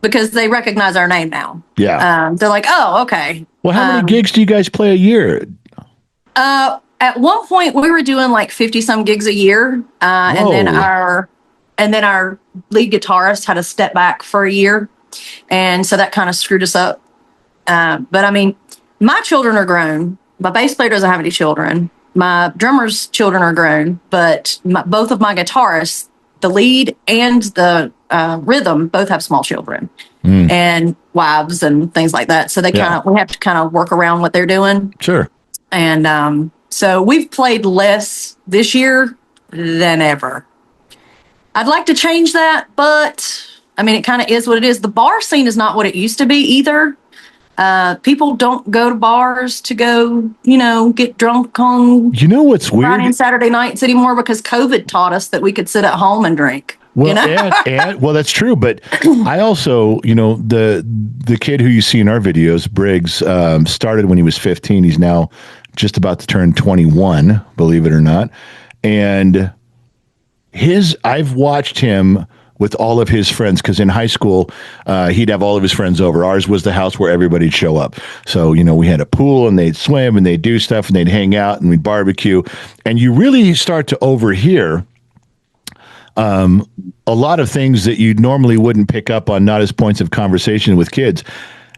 Because they recognize our name now. Yeah. They're like, oh, okay. Well, how many gigs do you guys play a year? At one point we were doing like 50 some gigs a year. And then our lead guitarist had to step back for a year. And so that kind of screwed us up. But I mean, my children are grown. My bass player doesn't have any children. My drummer's children are grown, but both of my guitarists, the lead and the rhythm, both have small children and wives and things like that. So we have to kind of work around what they're doing. Sure. And so we've played less this year than ever. I'd like to change that, but I mean, it kind of is what it is. The bar scene is not what it used to be either. People don't go to bars to go, get drunk on what's weird? Friday and Saturday nights anymore, because COVID taught us that we could sit at home and drink. Well, well, that's true. But I also, the kid who you see in our videos, Briggs, started when he was 15. He's now just about to turn 21, believe it or not. And I've watched him with all of his friends, because in high school, he'd have all of his friends over. Ours was the house where everybody'd show up. So, we had a pool, and they'd swim, and they'd do stuff, and they'd hang out, and we'd barbecue. And you really start to overhear a lot of things that you normally wouldn't pick up on, not as points of conversation with kids.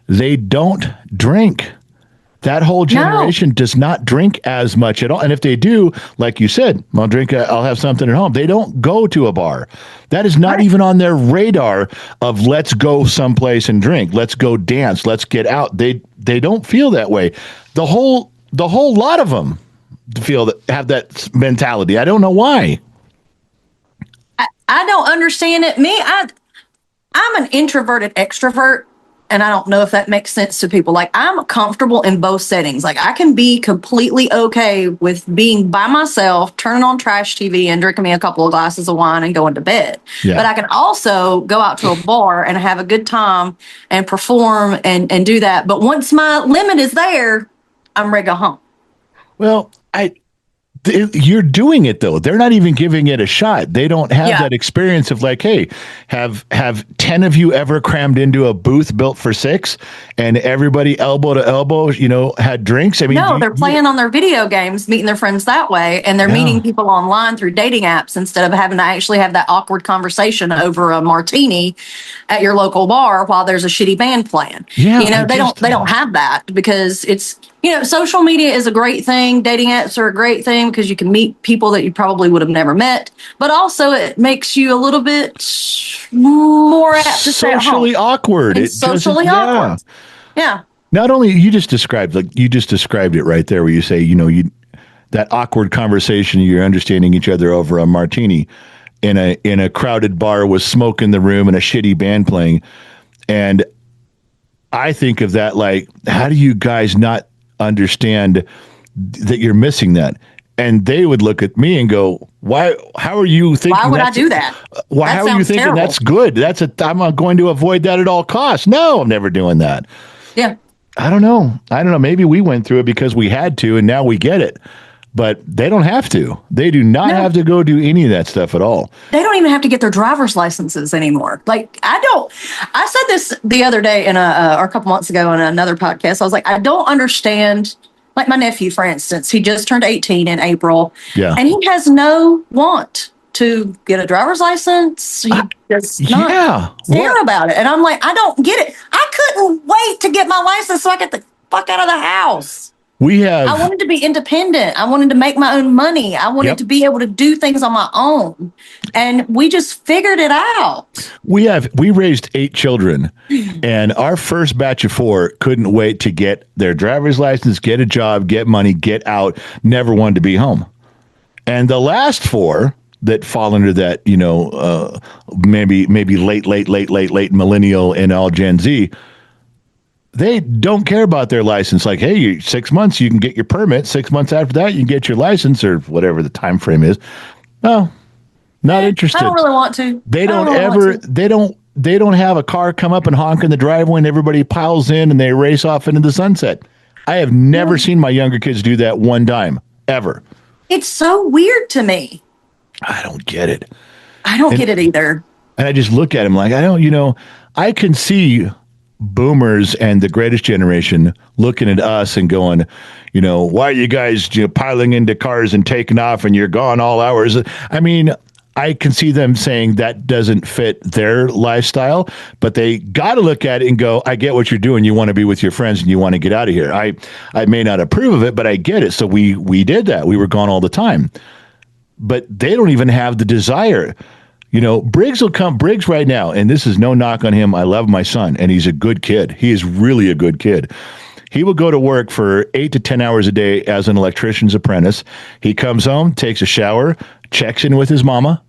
They don't drink. That whole generation does not drink as much at all. And if they do, like you said, I'll have something at home. They don't go to a bar. That is not even on their radar of let's go someplace and drink. Let's go dance. Let's get out. They don't feel that way. The whole lot of them have that mentality. I don't know why. I don't understand it. I'm an introverted extrovert. And I don't know if that makes sense to people. Like, I'm comfortable in both settings. Like, I can be completely okay with being by myself, turning on trash TV and drinking me a couple of glasses of wine and going to bed. Yeah. But I can also go out to a bar and have a good time and perform and do that. But once my limit is there, I'm ready to go home. Well, you're doing it, though. They're not even giving it a shot. They don't have that experience of like, hey, have 10 of you ever crammed into a booth built for 6 and everybody elbow to elbow, had drinks? I mean, no, they're playing on their video games, meeting their friends that way. And they're meeting people online through dating apps instead of having to actually have that awkward conversation over a martini at your local bar while there's a shitty band playing. Yeah, they don't have that, because it's, social media is a great thing. Dating apps are a great thing because you can meet people that you probably would have never met. But also it makes you a little bit more apt to stay at home. Socially awkward. It's socially awkward. Yeah. Not only you just described it right there, where you say, that awkward conversation, you're understanding each other over a martini in a crowded bar with smoke in the room and a shitty band playing. And I think of that like, how do you guys not understand that you're missing that? And they would look at me and go, why, how are you thinking? Why would I do that? How are you thinking terrible. That's good? I'm going to avoid that at all costs. No, I'm never doing that. Yeah. I don't know. Maybe we went through it because we had to, and now we get it. but they don't have to. They do not No. have to go do any of that stuff at all. They don't even have to get their driver's licenses anymore. Like, I said this the other day or a couple months ago in another podcast. I was like, I don't understand. Like my nephew, for instance, he just turned 18 in April. Yeah. And he has no want to get a driver's license. He does not care about it. And I'm like, I don't get it. I couldn't wait to get my license so I get the fuck out of the house. I wanted to be independent. I wanted to make my own money. I wanted to be able to do things on my own. And we just figured it out. We raised 8 children, and our first batch of 4 couldn't wait to get their driver's license, get a job, get money, get out, never wanted to be home. And the last 4 that fall under that, maybe late millennial and all Gen Z, they don't care about their license. Like, hey, 6 months, you can get your permit. 6 months after that, you can get your license or whatever the time frame is. No, not interested. I don't really want to. They don't have a car come up and honk in the driveway and everybody piles in and they race off into the sunset. I have never seen my younger kids do that one time, ever. It's so weird to me. I don't get it. I don't get it either. And I just look at them like, I can see boomers and the greatest generation looking at us and going, why are you guys piling into cars and taking off and you're gone all hours? I mean, I can see them saying that doesn't fit their lifestyle, but they got to look at it and go, I get what you're doing. You want to be with your friends and you want to get out of here. I may not approve of it, but I get it. So we did that. We were gone all the time, but they don't even have the desire. Briggs right now, and this is no knock on him. I love my son, and he's a good kid. He is really a good kid. He will go to work for 8 to 10 hours a day as an electrician's apprentice. He comes home, takes a shower, checks in with his mama.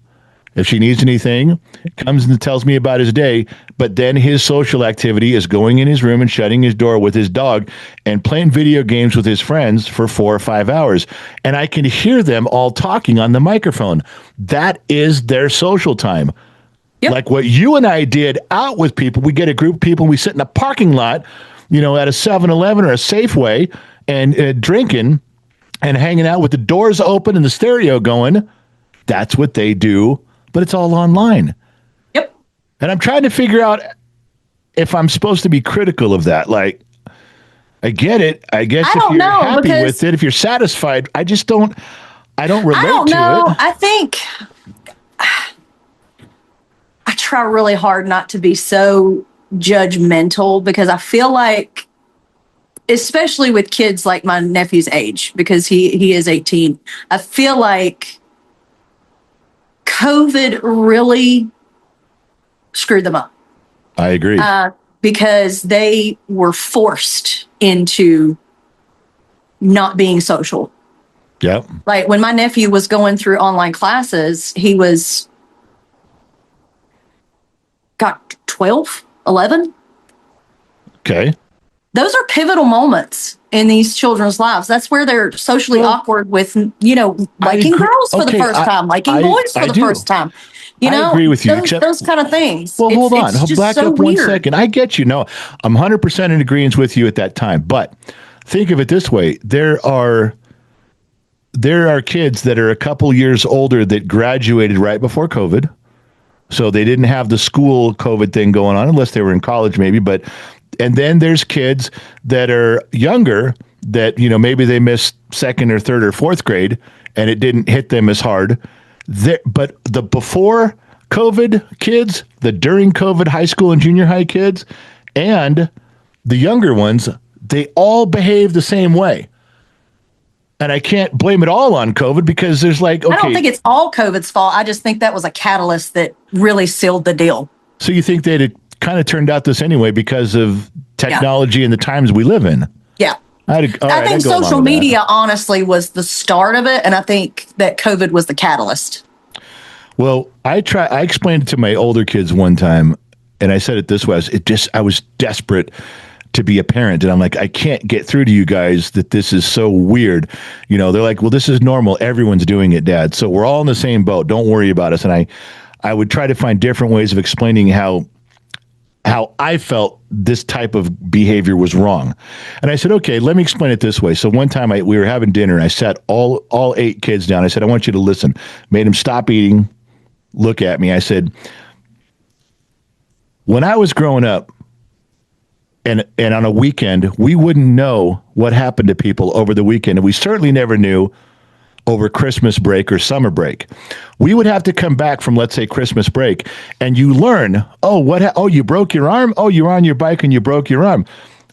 If she needs anything, comes and tells me about his day. But then his social activity is going in his room and shutting his door with his dog and playing video games with his friends for 4 or 5 hours. And I can hear them all talking on the microphone. That is their social time. Yep. Like what you and I did out with people. We get a group of people, we sit in a parking lot, at a 7-Eleven or a Safeway and drinking and hanging out with the doors open and the stereo going. That's what they do. But it's all online. Yep. And I'm trying to figure out if I'm supposed to be critical of that. Like, I get it. I guess if you're happy with it, if you're satisfied, I just don't relate to it. I think I try really hard not to be so judgmental because I feel like, especially with kids like my nephew's age, because he is 18, I feel like COVID really screwed them up. I agree. Because they were forced into not being social. Yep. Like when my nephew was going through online classes, he was 12, 11. Okay. Those are pivotal moments in these children's lives. That's where they're socially awkward with, liking girls for the first time, liking boys for the first time. I agree with you. Those kind of things. Well, hold on. Back up 1 second. I get you. No, I'm 100% in agreement with you at that time. But think of it this way. There are kids that are a couple years older that graduated right before COVID. So they didn't have the school COVID thing going on unless they were in college maybe. And then there's kids that are younger that, maybe they missed 2nd or 3rd or 4th grade and it didn't hit them as hard. But the before COVID kids, the during COVID high school and junior high kids, and the younger ones, they all behave the same way. And I can't blame it all on COVID because there's I don't think it's all COVID's fault. I just think that was a catalyst that really sealed the deal. So you think they'd kind of turned out this anyway because of technology and the times we live in? Yeah. I think social media honestly was the start of it, and I think that COVID was the catalyst. Well, I explained it to my older kids one time, and I said it this way: I was desperate to be a parent, and I'm like, I can't get through to you guys that this is so weird. They're like, well, this is normal. Everyone's doing it, Dad. So we're all in the same boat. Don't worry about us. And I would try to find different ways of explaining how how I felt this type of behavior was wrong. And I said, okay, let me explain it this way. So one time we were having dinner and I sat all 8 kids down. I said, I want you to listen. Made them stop eating, look at me. I said, when I was growing up and on a weekend, we wouldn't know what happened to people over the weekend. And we certainly never knew over Christmas break or summer break. We would have to come back from, let's say, Christmas break, and you learn, oh, you broke your arm? Oh, you were on your bike and you broke your arm.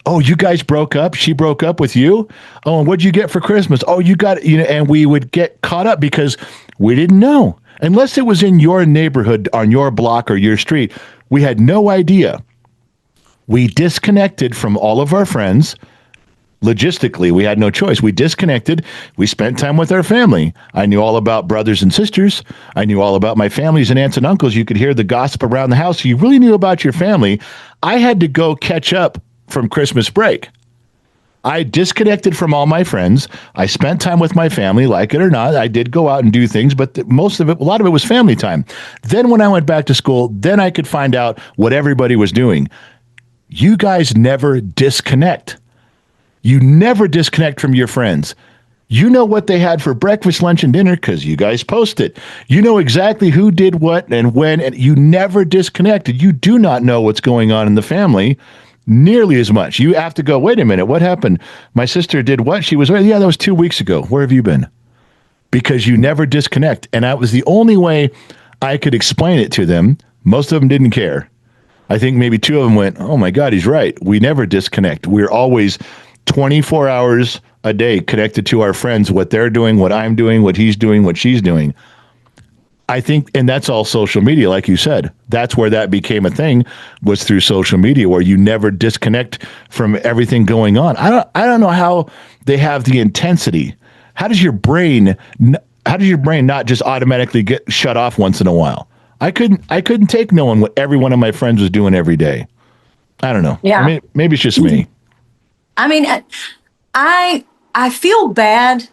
Oh, you guys broke up? She broke up with you? Oh, and what'd you get for Christmas? Oh, you got, and we would get caught up because we didn't know. Unless it was in your neighborhood, on your block or your street, we had no idea. We disconnected from all of our friends. Logistically, we had no choice. We disconnected. We spent time with our family. I knew all about brothers and sisters. I knew all about my families and aunts and uncles. You could hear the gossip around the house. You really knew about your family. I had to go catch up from Christmas break. I disconnected from all my friends. I spent time with my family, like it or not. I did go out and do things, but a lot of it was family time. Then when I went back to school, then I could find out what everybody was doing. You guys never disconnect. You never disconnect from your friends. You know what they had for breakfast, lunch, and dinner because you guys post it. You know exactly who did what and when, and you never disconnected. You do not know what's going on in the family nearly as much. You have to go, wait a minute, what happened? My sister did what? She was, yeah, that was 2 weeks ago. Where have you been? Because you never disconnect. And that was the only way I could explain it to them. Most of them didn't care. I think maybe 2 of them went, oh my God, he's right. We never disconnect. We're always 24 hours a day connected to our friends, what they're doing, what I'm doing, what he's doing, what she's doing. I think, and that's all social media, like you said. That's where that became a thing, was through social media, where you never disconnect from everything going on. I don't know how they have the intensity. How does your brain not just automatically get shut off once in a while? I couldn't take knowing what every one of my friends was doing every day. I don't know. Yeah. I mean, maybe it's just me. I mean, I feel bad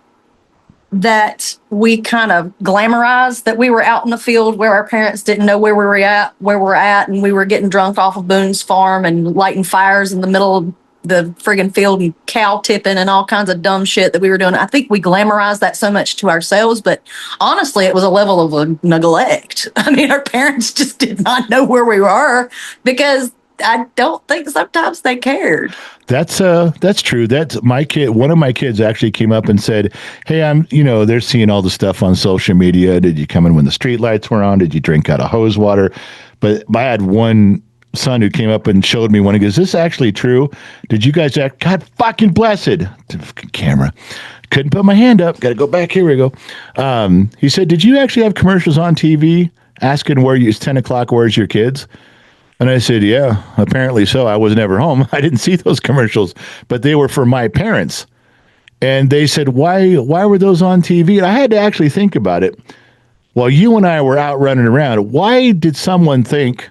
that we kind of glamorized that we were out in the field where our parents didn't know where we're at, and we were getting drunk off of Boone's farm and lighting fires in the middle of the friggin' field and cow tipping and all kinds of dumb shit that we were doing. I think we glamorized that so much to ourselves, but honestly, it was a level of neglect. I mean, our parents just did not know where we were because I don't think sometimes they cared. That's true. That's my kid. One of my kids actually came up and said, hey, they're seeing all the stuff on social media. Did you come in when the street lights were on? Did you drink out of hose water? But I had one son who came up and showed me one. He goes, is this actually true? Did you guys act? God fucking blessed. Camera. Couldn't put my hand up. Got to go back. Here we go. He said, did you actually have commercials on TV asking it's 10 o'clock, where's your kids? And I said, yeah, apparently so. I was never home. I didn't see those commercials, but they were for my parents. And they said, why were those on TV? And I had to actually think about it. While you and I were out running around, why did someone think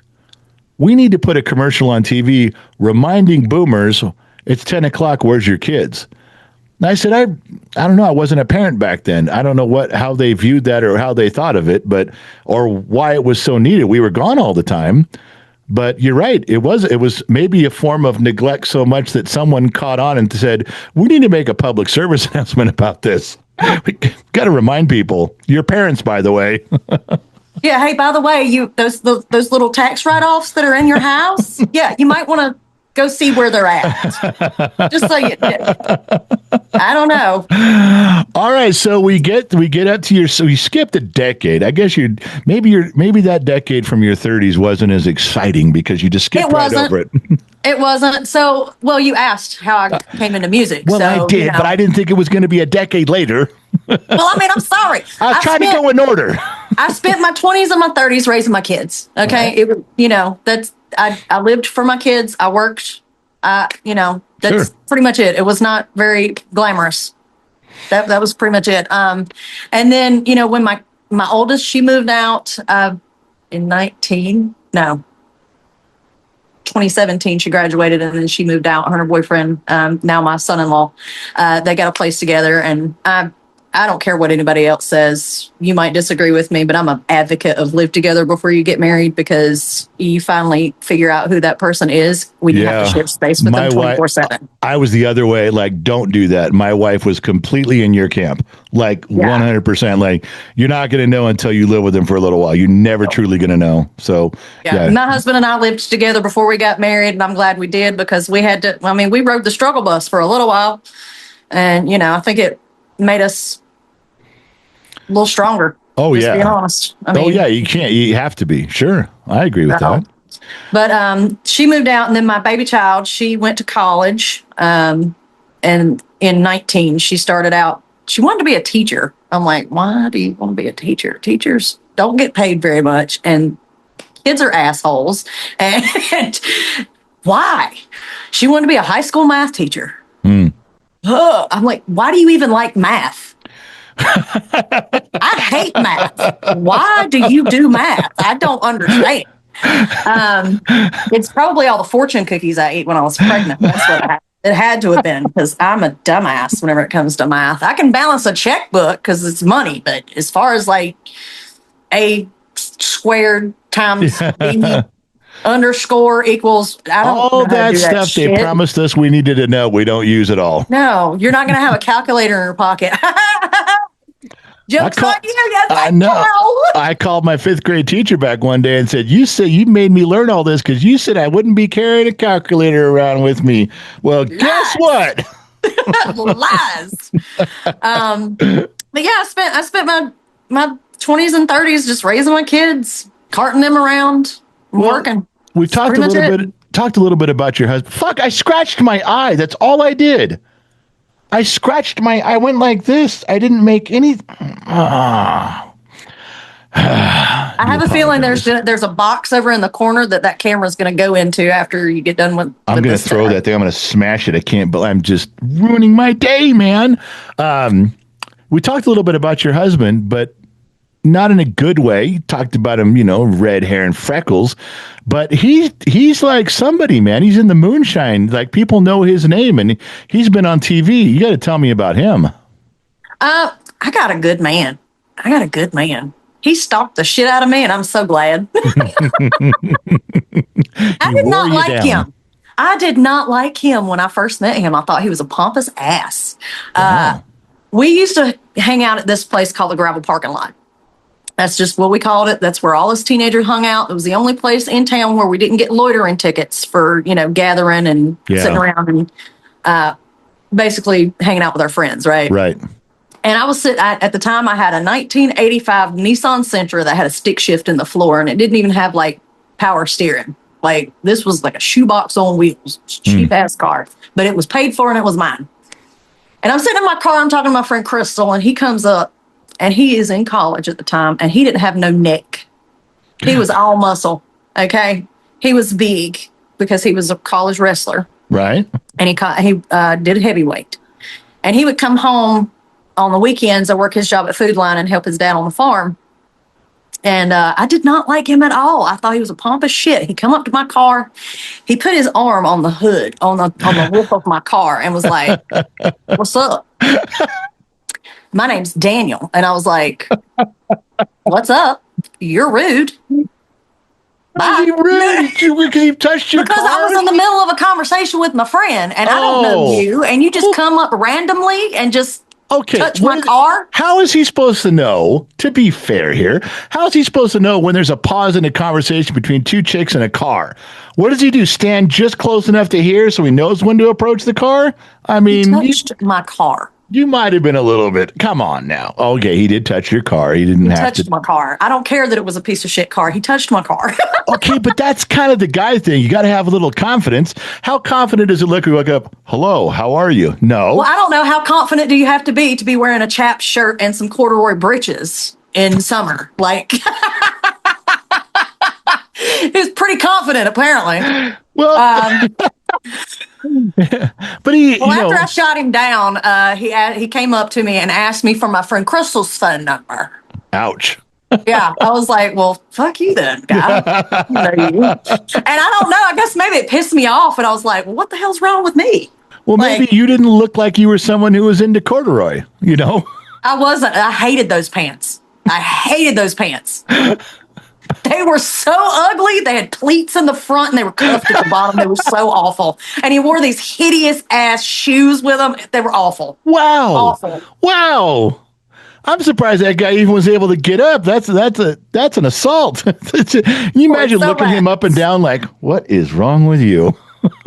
we need to put a commercial on TV reminding boomers it's 10 o'clock, where's your kids? And I said, I don't know. I wasn't a parent back then. I don't know how they viewed that or how they thought of it, or why it was so needed. We were gone all the time. But you're right. It was maybe a form of neglect so much that someone caught on and said, we need to make a public service announcement about this. We got to remind people. Your parents, by the way. Yeah. Hey, by the way, those little tax write-offs that are in your house. Yeah. You might want to go see where they're at. Just so you I don't know. All right, so we get up to so you skipped a decade. I guess maybe that decade from your 30s wasn't as exciting because you just skipped right over it. It wasn't. So, well, you asked how I came into music. Well, so, I did, but I didn't think it was going to be a decade later. Well, I mean, I'm sorry. I was trying to go in order. I spent my 20s and my 30s raising my kids. Okay, right. I lived for my kids. I worked. That's sure. Pretty much it. It was not very glamorous. That was pretty much it. And then when my oldest, she moved out in 2017. She graduated and then she moved out. Her and her boyfriend, now my son-in-law, they got a place together, and I don't care what anybody else says. You might disagree with me, but I'm an advocate of live together before you get married, because you finally figure out who that person is when you have to share space with them 24/7. I was the other way. Like, don't do that. My wife was completely in your camp, like 100%. Like, you're not going to know until you live with them for a little while. You're never truly going to know. So, yeah. My husband and I lived together before we got married, and I'm glad we did, because we had to, I mean, we rode the struggle bus for a little while, and, I think it made us a little stronger. Oh, just yeah. being honest. You have to be. Sure. I agree with that. But she moved out, and then my baby child, she went to college. And in 19, she started out, she wanted to be a teacher. I'm like, why do you want to be a teacher? Teachers don't get paid very much, and kids are assholes. And why? She wanted to be a high school math teacher. I'm like, why do you even like math? I hate math. Why do you do math? I don't understand. It's probably all the fortune cookies I ate when I was pregnant. That's what it had to have been, because I'm a dumbass whenever it comes to math. I can balance a checkbook because it's money, but as far as like A squared times B underscore equals, I don't all know how to that do that stuff shit. they promised us we needed to know. We don't use it all. No, you're not going to have a calculator in your pocket. Joke's on you. Yes, I know. I called my 5th grade teacher back one day and said, you made me learn all this because you said I wouldn't be carrying a calculator around with me. Well, guess what? Lies. But yeah, I spent my 20s and 30s just raising my kids, carting them around, working. We talked a little bit about your husband. Fuck, I scratched my eye. That's all I did. I went like this. I didn't make any. I have a feeling there's a box over in the corner that camera's going to go into after you get done with. I'm going to throw that thing. I'm going to smash it. I can't, but I'm just ruining my day, man. We talked a little bit about your husband, but not in a good way. You talked about him, red hair and freckles, but he's like somebody, man. He's in the moonshine. Like, people know his name, and he's been on TV. You got to tell me about him. I got a good man. He stalked the shit out of me, and I'm so glad. I did not like him. I did not like him when I first met him. I thought he was a pompous ass. We used to hang out at this place called the Gravel Parking Lot. That's just what we called it. That's where all us teenagers hung out. It was the only place in town where we didn't get loitering tickets for, gathering and sitting around and basically hanging out with our friends, right? Right. And I was at the time I had a 1985 Nissan Sentra that had a stick shift in the floor, and it didn't even have like power steering. Like, this was like a shoebox on wheels, cheap ass car, but it was paid for and it was mine. And I'm sitting in my car, I'm talking to my friend Crystal, and he comes up. And he is in college at the time, and he didn't have no neck. He was all muscle, okay? He was big because he was a college wrestler. Right. And he did heavyweight. And he would come home on the weekends and work his job at Food Line and help his dad on the farm. And I did not like him at all. I thought he was a pompous shit. He come up to my car. He put his arm on the hood, on the roof of my car, and was like, "What's up? My name's Daniel." And I was like, "What's up? You're rude." Why you rude? Because you touched your Because I was in the middle of a conversation with my friend, and I don't know you, and you just come up randomly and just touch my car. How is he supposed to know, to be fair here, how is he supposed to know when there's a pause in a conversation between two chicks in a car? What does he do? Stand just close enough to hear so he knows when to approach the car? I mean, he touched my car. You might have been a little bit. Come on now. Okay, he did touch your car. He touched my car. I don't care that it was a piece of shit car. He touched my car. Okay, but that's kind of the guy thing. You got to have a little confidence. How confident does it look when you look up, "Hello, how are you?" No. Well, I don't know. How confident do you have to be wearing a chap shirt and some corduroy breeches in summer? Like, he was pretty confident, apparently. Well, but after I shot him down, he came up to me and asked me for my friend Crystal's phone number. Ouch. Yeah, I was like, "Well, fuck you then, guy." And I don't know. I guess maybe it pissed me off, and I was like, "Well, what the hell's wrong with me?" Well, maybe you didn't look like you were someone who was into corduroy, I wasn't. I hated those pants. I hated those pants. They were so ugly. They had pleats in the front and they were cuffed at the bottom. They were so awful. And he wore these hideous ass shoes with them. They were awful. Wow. Awful. Wow. I'm surprised that guy even was able to get up. That's an assault. Can you imagine looking him up and down like, what is wrong with you?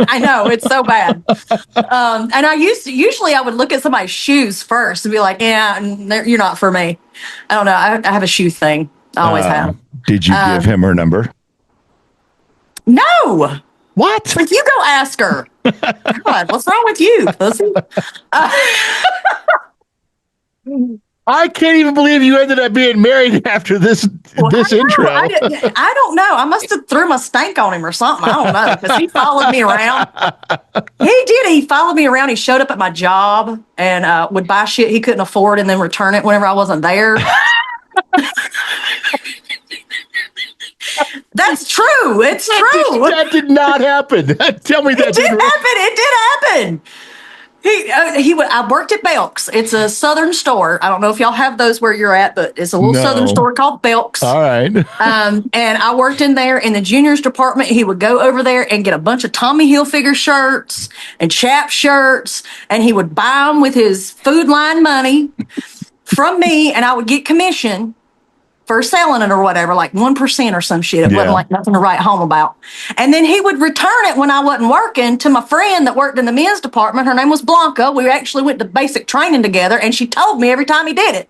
I know, it's so bad. And I usually I would look at somebody's shoes first and be like, yeah, you're not for me. I don't know. I have a shoe thing. I always have. Did you give him her number? No. What? But you go ask her. God, what's wrong with you, pussy? I can't even believe you ended up being married after this intro. I don't know. I must have threw my stank on him or something. I don't know, because he followed me around. He did. He followed me around. He showed up at my job and would buy shit he couldn't afford and then return it whenever I wasn't there. That's true. It's true. That did not happen. Tell me that It did happen. It did happen. I worked at Belk's. It's a Southern store. I don't know if y'all have those where you're at, but it's a little Southern store called Belk's. All right. And I worked in there in the juniors department. He would go over there and get a bunch of Tommy Hilfiger shirts and Chap shirts, and he would buy them with his Food Line money from me, and I would get commission for selling it or whatever, like 1% or some shit. It wasn't like nothing to write home about. And then he would return it when I wasn't working to my friend that worked in the men's department. Her name was Blanca. We actually went to basic training together, and she told me every time he did it.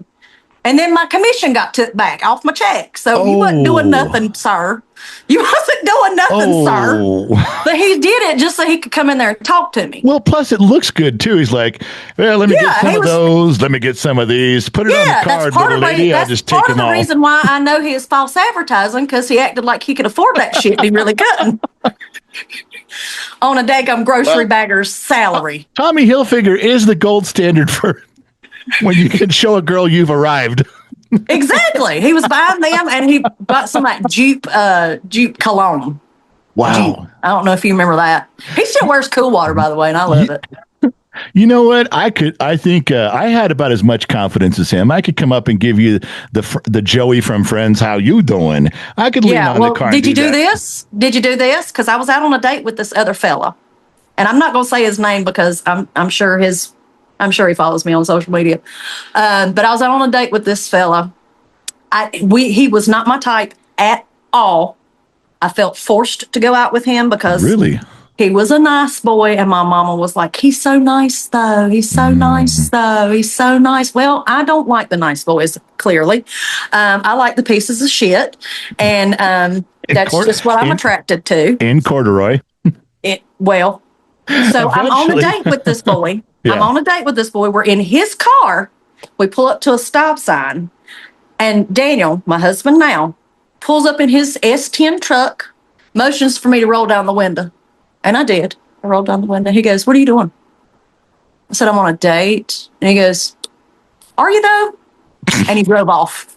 And then my commission got took back off my check. So you wasn't doing nothing, sir. You wasn't doing nothing, sir. But he did it just so he could come in there and talk to me. Well, plus it looks good, too. He's like, well, let me get some of those. Let me get some of these. Put it on the card, little lady. I'll just take them all. That's part of the reason why I know he is false advertising, because he acted like he could afford that shit. He really couldn't. On a daggum grocery bagger's salary. Tommy Hilfiger is the gold standard for when you can show a girl you've arrived. Exactly. He was buying them, and he bought some like Jupe cologne. Wow. Jupe. I don't know if you remember that. He still wears Cool Water, by the way, and I love it. You know what? I think I had about as much confidence as him. I could come up and give you the Joey from Friends, how you doing? I could lean on the car. Did you do this? Did you do this? Because I was out on a date with this other fella, and I'm not going to say his name because I'm sure he follows me on social media. But I was out on a date with this fella. He was not my type at all. I felt forced to go out with him because he was a nice boy. And my mama was like, he's so nice, though. He's so nice, though. He's so nice. Well, I don't like the nice boys, clearly. I like the pieces of shit. And that's just what I'm attracted to. In corduroy. So I'm on a date with this boy. Yeah. I'm on a date with this boy. We're in his car. We pull up to a stop sign. And Daniel, my husband now, pulls up in his S10 truck, motions for me to roll down the window. And I did. I rolled down the window. He goes, what are you doing? I said, I'm on a date. And he goes, are you though? And he drove off.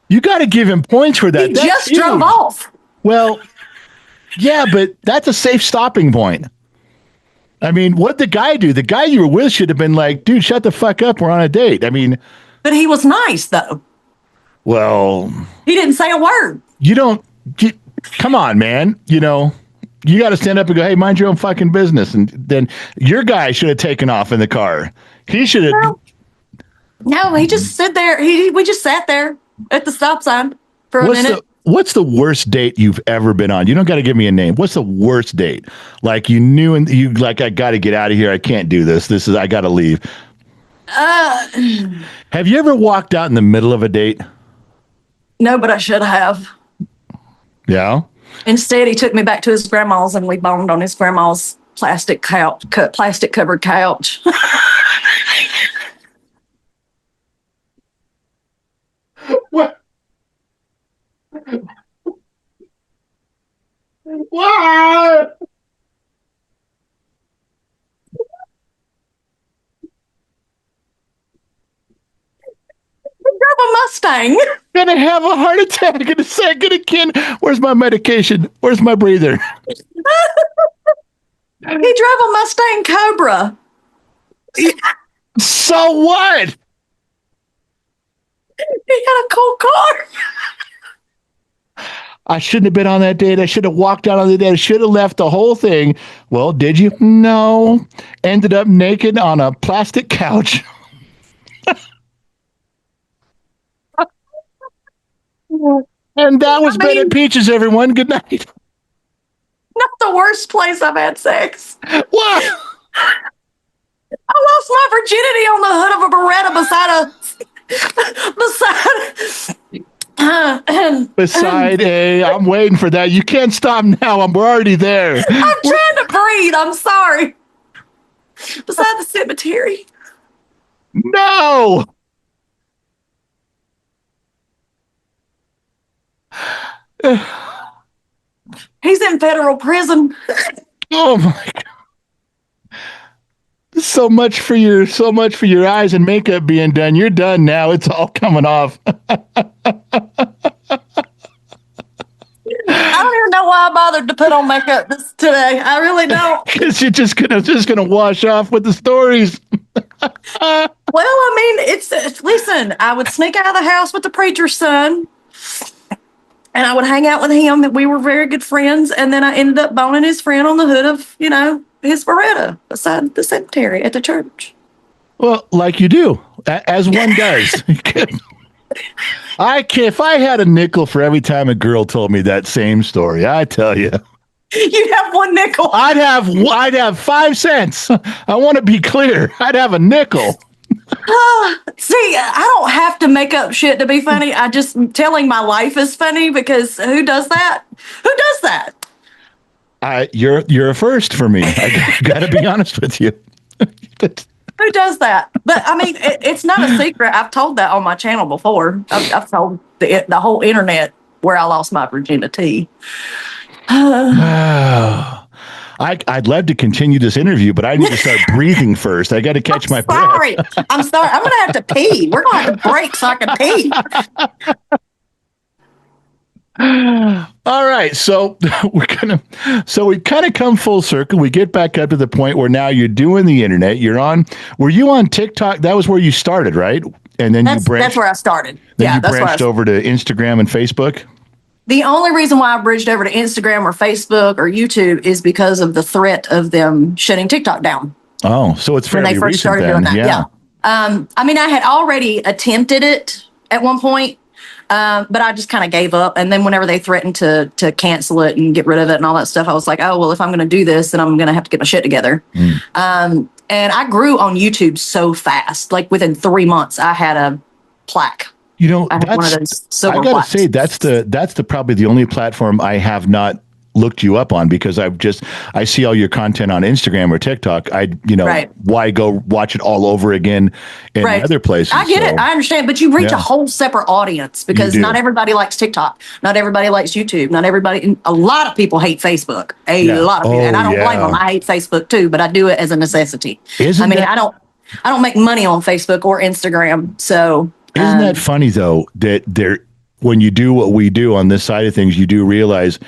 You got to give him points for that. He just drove off. Well, yeah, but that's a safe stopping point. I mean, what'd the guy do? The guy you were with should have been like, dude, shut the fuck up. We're on a date. I mean. But he was nice, though. Well. He didn't say a word. Come on, man. You got to stand up and go, hey, mind your own fucking business. And then your guy should have taken off in the car. He should have. No, he just stood there. We just sat there at the stop sign for a minute. What's the worst date you've ever been on? You don't got to give me a name. What's the worst date? Like you knew and you like, I got to get out of here. I can't do this. I got to leave. Have you ever walked out in the middle of a date? No, but I should have. Yeah. Instead, he took me back to his grandma's and we boned on his grandma's plastic covered couch. What? Why? Drove a Mustang. Gonna have a heart attack in a second again. Where's my medication? Where's my breather? He drove a Mustang Cobra. So what? He had a cool car. I shouldn't have been on that date. I should have walked out on the date. I should have left the whole thing. Well, did you? No. Ended up naked on a plastic couch. And that was Bennett Peaches, everyone. Good night. Not the worst place I've had sex. What? I lost my virginity on the hood of a Beretta beside I'm waiting for that. You can't stop now. We're already there. I'm trying to breathe. I'm sorry. Beside the cemetery. No. He's in federal prison. Oh my God. So much for your eyes and makeup being done. You're done now. It's all coming off. I don't even know why I bothered to put on makeup today. I really don't. Because you're just gonna wash off with the stories. Well, I mean, it's listen. I would sneak out of the house with the preacher's son, and I would hang out with him. And we were very good friends. And then I ended up boning his friend on the hood of his Beretta beside the cemetery at the church. Well, like you do, as one does. If I had a nickel for every time a girl told me that same story, I tell you, you'd have one nickel. I'd have 5 cents. I want to be clear. I'd have a nickel. See, I don't have to make up shit to be funny. I just telling my life is funny because who does that? Who does that? You're a first for me. I gotta be honest with you. Who does that? But I mean, it's not a secret. I've told that on my channel before. I've told the whole internet where I lost my virginity. I'd love to continue this interview, but I need to start breathing first. I got to catch my breath. I'm sorry. I'm gonna have to pee. We're gonna have to break so I can pee. All right, so we kind of come full circle. We get back up to the point where now you're doing the internet. Were you on TikTok? That was where you started, right? And then that's where I started. Then you branched over to Instagram and Facebook. The only reason why I bridged over to Instagram or Facebook or YouTube is because of the threat of them shutting TikTok down. Oh, so it's fairly when they first recent started then. doing that. Yeah. I mean, I had already attempted it at one point. But I just kind of gave up. And then whenever they threatened to cancel it and get rid of it and all that stuff, I was like, oh, well, if I'm going to do this, then I'm going to have to get my shit together. And I grew on YouTube so fast. Like within 3 months, I had a plaque. I had one of those silver plaques. Say that's probably the only platform I have not looked you up on, because I see all your content on Instagram or TikTok. Why go watch it all over again in other places? I get it. I understand. But you reach a whole separate audience because not everybody likes TikTok. Not everybody likes YouTube. A lot of people hate Facebook. A lot of people. And I don't blame them. I hate Facebook too, but I do it as a necessity. I don't make money on Facebook or Instagram. So isn't that funny though, that when you do what we do on this side of things, you do realize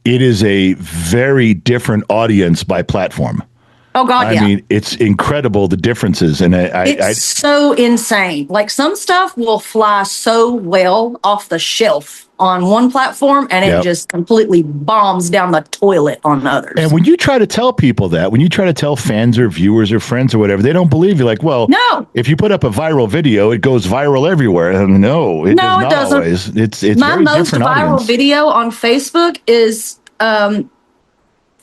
it is a very different audience by platform. Oh God, I mean, it's incredible the differences, and it's so insane. Like some stuff will fly so well off the shelf on one platform, and it just completely bombs down the toilet on others. And when you try to tell people that, when you try to tell fans or viewers or friends or whatever, they don't believe you. Like, well, no. If you put up a viral video, it goes viral everywhere. And no, it doesn't always. It's my very most different viral audience. video on Facebook is.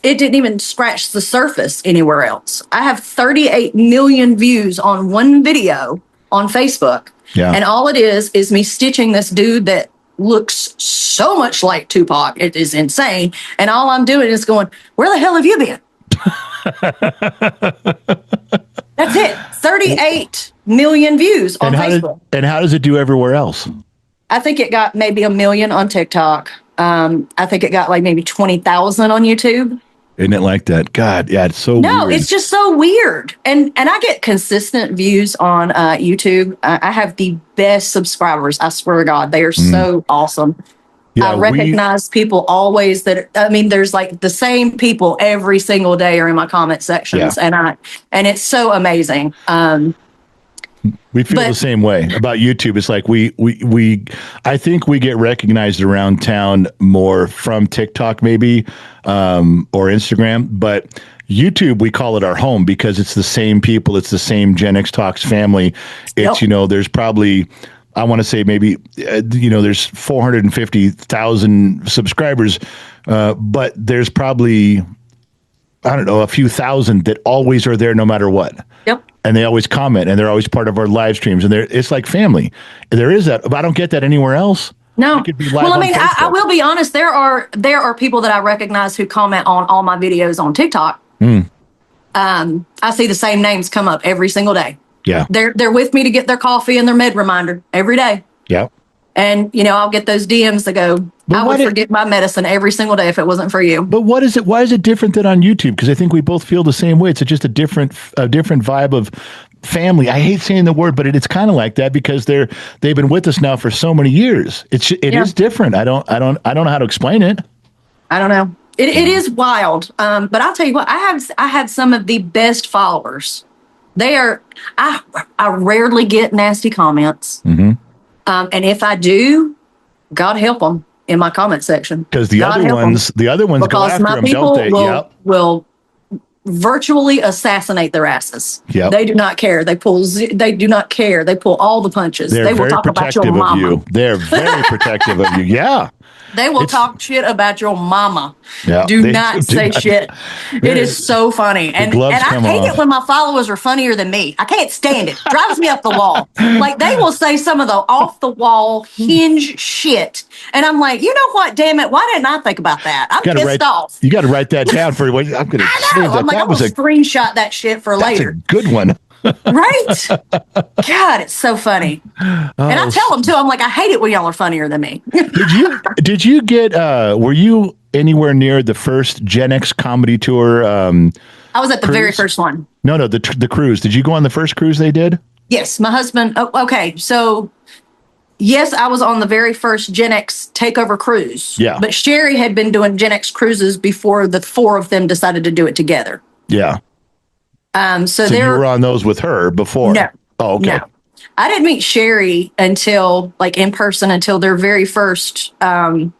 It didn't even scratch the surface anywhere else. I have 38 million views on one video on Facebook. Yeah. And all it is me stitching this dude that looks so much like Tupac. It is insane. And all I'm doing is going, where the hell have you been? That's it. 38 million views on Facebook. And how does it do everywhere else? I think it got maybe 1 million on TikTok. I think it got like maybe 20,000 on YouTube. Isn't it like that? God, yeah, it's so weird. No, it's just so weird. And I get consistent views on YouTube. I have the best subscribers. I swear to God, they are so awesome. Yeah, I recognize people always there's like the same people every single day are in my comment sections, and it's so amazing. We feel the same way about YouTube. It's like I think we get recognized around town more from TikTok maybe, or Instagram, but YouTube, we call it our home because it's the same people. It's the same Gen X Talks family. It's, there's probably, I want to say maybe, there's 450,000 subscribers, but there's probably, I don't know, a few thousand that always are there no matter what. Yep. And they always comment, and they're always part of our live streams, and it's like family. There is that, but I don't get that anywhere else. No. Well, I mean, I will be honest. There are people that I recognize who comment on all my videos on TikTok. I see the same names come up every single day. Yeah. They're with me to get their coffee and their med reminder every day. Yeah. And, I'll get those DMs that go, I would forget my medicine every single day if it wasn't for you. But what is it? Why is it different than on YouTube? Because I think we both feel the same way. It's just a different vibe of family. I hate saying the word, but it's kind of like that because they've been with us now for so many years. It is different. I don't know how to explain it. I don't know. It is wild. But I'll tell you what, I have some of the best followers. I rarely get nasty comments. Mm-hmm. And if I do, God help them in my comment section. Because the other ones go after them, don't they? Will virtually assassinate their asses. Yep. They do not care. They do not care. They pull all the punches. They will talk about your mama. They're very protective of you. Yeah. They will talk shit about your mama. Yeah, do not say shit. It is so funny. And I hate it when my followers are funnier than me. I can't stand it. Drives me up the wall. Like, they will say some of the off-the-wall hinge shit. And I'm like, you know what? Damn it. Why didn't I think about that? I'm pissed off. You got to write that down for what I'm going to say. I'm like, I'm going to screenshot that shit for later. That's a good one. Right? God, it's so funny. And I tell them too, I'm like, I hate it when y'all are funnier than me. Did you get were you anywhere near the first Gen X comedy tour? I was at the very first one. No, the cruise. Did you go on the first cruise they did? Yes, my husband. Oh, okay. So yes, I was on the very first Gen X takeover cruise. Yeah. But Sherry had been doing Gen X cruises before the four of them decided to do it together. Yeah. So you were on those with her before? No. Oh, okay. No. I didn't meet Sherry until, like, in person until their very first Gen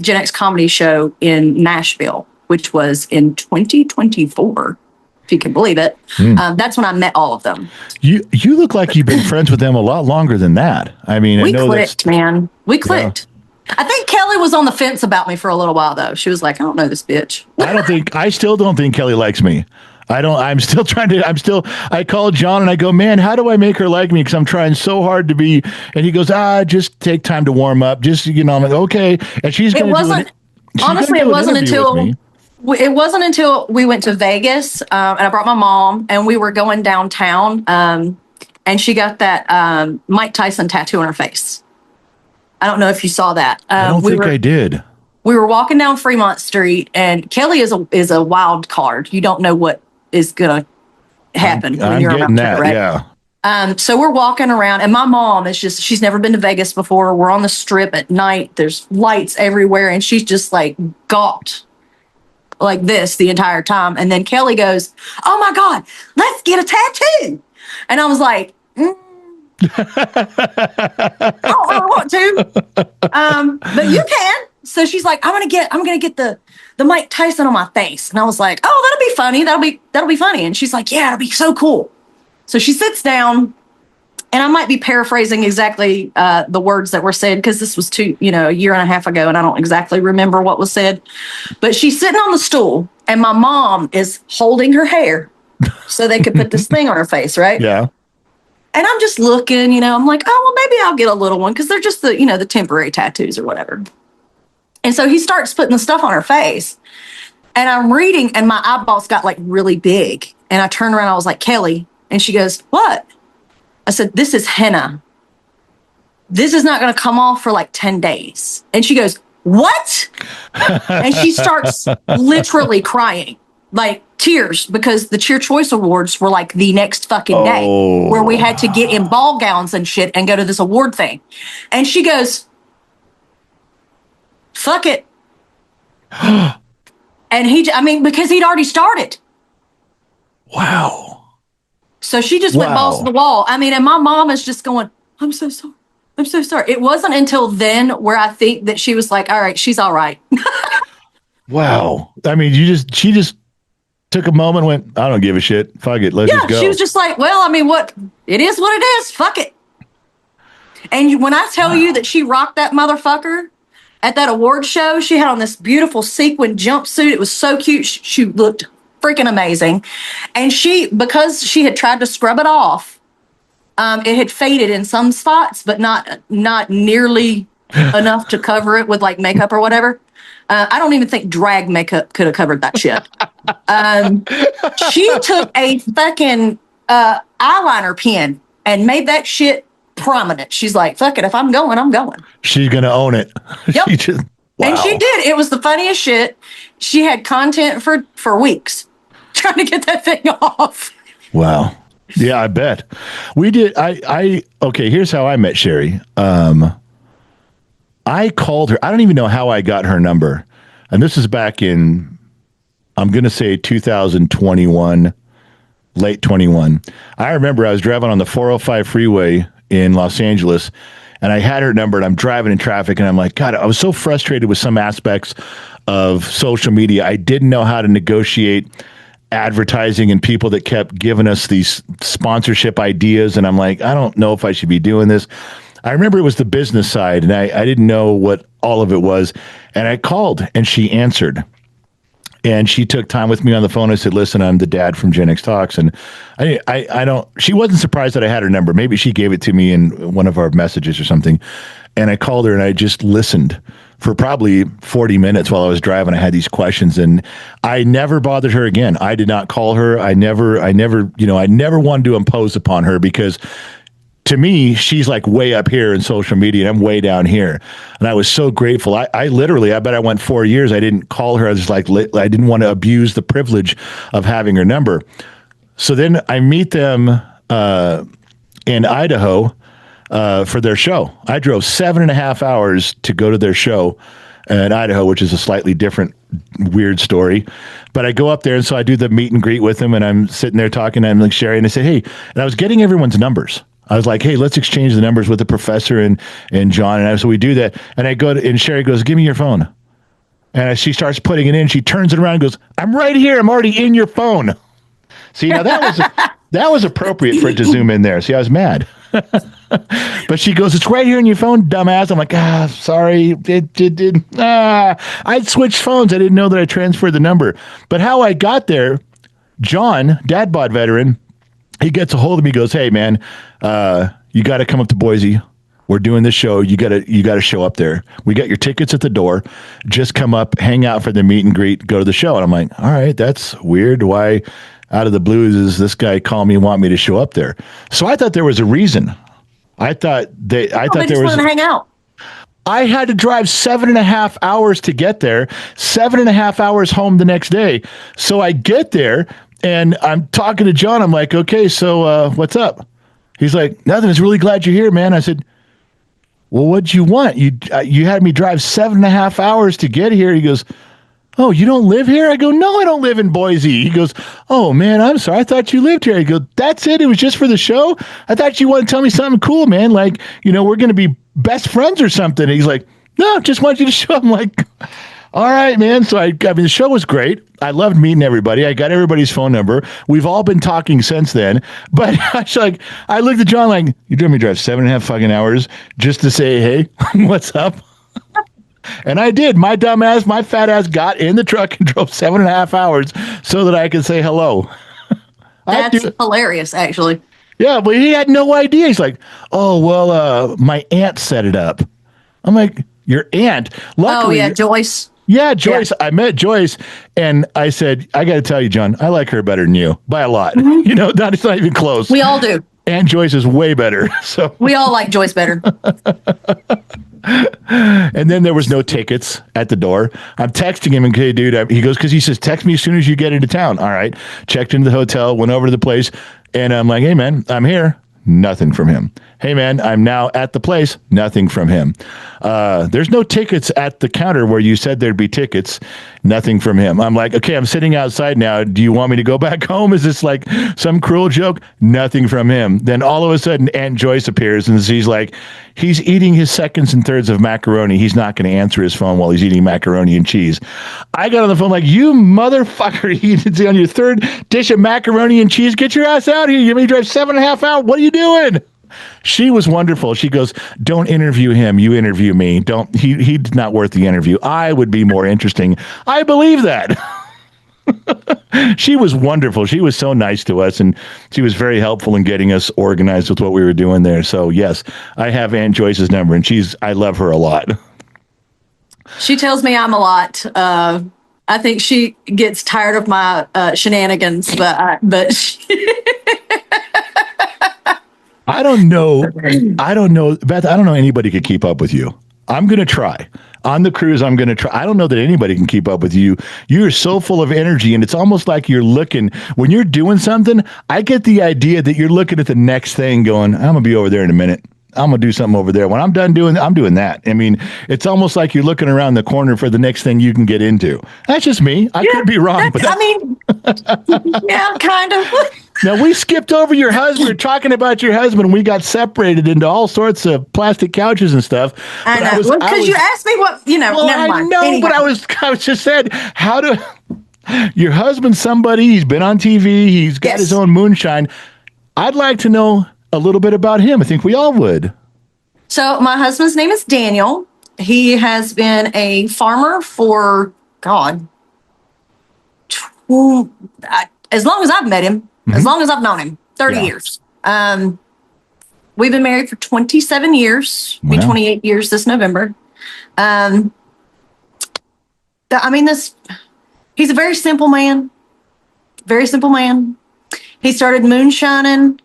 X comedy show in Nashville, which was in 2024, if you can believe it. That's when I met all of them. You look like you've been friends with them a lot longer than that. I mean, we clicked, man. We clicked. Yeah. I think Kelly was on the fence about me for a little while, though. She was like, I don't know this bitch. I still don't think Kelly likes me. I call John and I go, man, how do I make her like me? Because I'm trying so hard to be. And he goes, just take time to warm up. Just, I'm like, okay. And she's going to honestly, it wasn't until we went to Vegas and I brought my mom and we were going downtown and she got that Mike Tyson tattoo on her face. I don't know if you saw that. I don't think I did. We were walking down Fremont Street and Kelly is a wild card. You don't know what is going to happen when you're around her, right? Yeah. So we're walking around and my mom she's never been to Vegas before. We're on the strip at night. There's lights everywhere. And she's just like gawked like this the entire time. And then Kelly goes, oh my God, let's get a tattoo. And I was like, I don't really want to. But you can. So she's like, I'm gonna get the Mike Tyson on my face. And I was like, oh, that'll be funny. That'll be funny. And she's like, yeah, it'll be so cool. So she sits down, and I might be paraphrasing exactly the words that were said because this was a year and a half ago, and I don't exactly remember what was said. But she's sitting on the stool, and my mom is holding her hair so they could put this thing on her face, right? Yeah. And I'm just looking, I'm like, oh, well, maybe I'll get a little one because they're just the temporary tattoos or whatever. And so he starts putting the stuff on her face. And I'm reading, and my eyeballs got like really big. And I turned around, I was like, Kelly. And she goes, what? I said, this is henna. This is not going to come off for like 10 days. And she goes, what? And she starts literally crying, like tears, because the Cheer Choice Awards were like the next fucking day where we had to get in ball gowns and shit and go to this award thing. And she goes, fuck it. And because he'd already started. Wow. So she just went balls to the wall. I mean, and my mom is just going, I'm so sorry. I'm so sorry. It wasn't until then where I think that she was like, all right, she's all right. Wow. I mean, she just took a moment and went, I don't give a shit. Fuck it. Let's just go. She was just like, well, I mean, it is what it is. Fuck it. And when I tell you that she rocked that motherfucker at that award show, she had on this beautiful sequin jumpsuit. It was so cute. She looked freaking amazing. And because she had tried to scrub it off, it had faded in some spots, but not nearly enough to cover it with like makeup or whatever. I don't even think drag makeup could have covered that shit. She took a fucking eyeliner pen and made that shit prominent. She's like, fuck it. If I'm going, I'm going. She's going to own it. Yep. Wow. And she did. It was the funniest shit. She had content for weeks trying to get that thing off. Wow. Yeah, I bet. We did. Okay, here's how I met Sherry. I called her. I don't even know how I got her number. And this is back in, I'm going to say 2021, late 21. I remember I was driving on the 405 freeway in Los Angeles, and I had her number, and I'm driving in traffic, and I'm like, God, I was so frustrated with some aspects of social media. I didn't know how to negotiate advertising and people that kept giving us these sponsorship ideas. And I'm like, I don't know if I should be doing this. I remember it was the business side, and I didn't know what all of it was. And I called, and she answered. And she took time with me on the phone. I said, listen, I'm the dad from Gen X Talks. And she wasn't surprised that I had her number. Maybe she gave it to me in one of our messages or something. And I called her, and I just listened for probably 40 minutes while I was driving. I had these questions, and I never bothered her again. I did not call her. I never wanted to impose upon her, because to me, she's like way up here in social media, and I'm way down here. And I was so grateful. I literally, I bet I went 4 years. I didn't call her. I was like, I didn't want to abuse the privilege of having her number. So then I meet them in Idaho for their show. I drove 7.5 hours to go to their show in Idaho, which is a slightly different, weird story. But I go up there, and so I do the meet and greet with them, and I'm sitting there talking, and I'm like, Sherry, and I say, hey, and I was getting everyone's numbers. I was like, hey, let's exchange the numbers with the professor and John. And so we do that. And I go to, and Sherry goes, give me your phone. And she starts putting it in. She turns it around and goes, I'm right here. I'm already in your phone. See, now that was appropriate for it to zoom in there. See, I was mad. But she goes, it's right here in your phone, dumbass. I'm like, sorry. I'd switched phones. I didn't know that I transferred the number. But how I got there, John, dad bod veteran, he gets a hold of me, goes, hey, man, you got to come up to Boise. We're doing this show. You got to show up there. We got your tickets at the door. Just come up, hang out for the meet and greet, go to the show. And I'm like, all right, that's weird. Why out of the blues is this guy calling me and want me to show up there? So I thought there was a reason. I thought there was to hang out. I had to drive 7.5 hours to get there, 7.5 hours home the next day. So I get there, and I'm talking to John. I'm like, okay, so what's up? He's like, nothing. I was really glad you're here, man. I said, well, what'd you want? You had me drive 7.5 hours to get here. He goes, oh, you don't live here? I go, no, I don't live in Boise. He goes, oh, man, I'm sorry. I thought you lived here. I go, that's it? It was just for the show? I thought you wanted to tell me something cool, man. Like, we're going to be best friends or something. And he's like, no, just want you to show. I'm like, all right, man. So I mean, the show was great. I loved meeting everybody. I got everybody's phone number. We've all been talking since then. But I looked at John like, you drove me drive 7.5 fucking hours just to say, hey, what's up? And I did. My dumb ass, my fat ass got in the truck and drove 7.5 hours so that I could say hello. That's hilarious, actually. Yeah, but he had no idea. He's like, oh, well, my aunt set it up. I'm like, your aunt? Luckily, oh, yeah, Joyce. Yeah, Joyce. Yeah. I met Joyce, and I said, I got to tell you, John, I like her better than you by a lot. Mm-hmm. It's not even close. We all do. And Joyce is way better. So we all like Joyce better. And then there was no tickets at the door. I'm texting him, and okay, dude, he goes, because he says, text me as soon as you get into town. All right. Checked into the hotel, went over to the place, and I'm like, hey, man, I'm here. Nothing from him. Hey, man, I'm now at the place. Nothing from him. There's no tickets at the counter where you said there'd be tickets. Nothing from him. I'm like, okay, I'm sitting outside now. Do you want me to go back home? Is this like some cruel joke? Nothing from him. Then all of a sudden, Aunt Joyce appears and she's like, he's eating his seconds and thirds of macaroni. He's not going to answer his phone while he's eating macaroni and cheese. I got on the phone like, you motherfucker, he's on your third dish of macaroni and cheese. Get your ass out here. You may drive 7.5 hours. What are you doing? She was wonderful. She goes, don't interview him. You interview me. He's not worth the interview. I would be more interesting. I believe that. She was wonderful. She was so nice to us, and she was very helpful in getting us organized with what we were doing there. So yes, I have Aunt Joyce's number, and I love her a lot. She tells me I'm a lot. I think she gets tired of my shenanigans, but I don't know, Beth. I don't know anybody could keep up with you. I'm going to try. On the cruise, I'm going to try. I don't know that anybody can keep up with you. You're so full of energy, and it's almost like you're looking, when you're doing something, I get the idea that you're looking at the next thing going, I'm going to be over there in a minute. I'm going to do something over there. When I'm done doing, I'm doing that. I mean, it's almost like you're looking around the corner for the next thing you can get into. That's just me. I could be wrong. But yeah, kind of. Now, we skipped over your husband. We're talking about your husband. We got separated into all sorts of plastic couches and stuff. I know. Because you asked me what, Well, never mind. I know, anyway. but I was just said, how do your husband's somebody, he's been on TV, he's got his own moonshine. I'd like to know a little bit about him. I think we all would. So my husband's name is Daniel. He has been a farmer for, God, as long as I've met him, as long as I've known him, 30 years. We've been married for 27 years, be 28 years this November. He's a very simple man, very simple man. He started moonshining.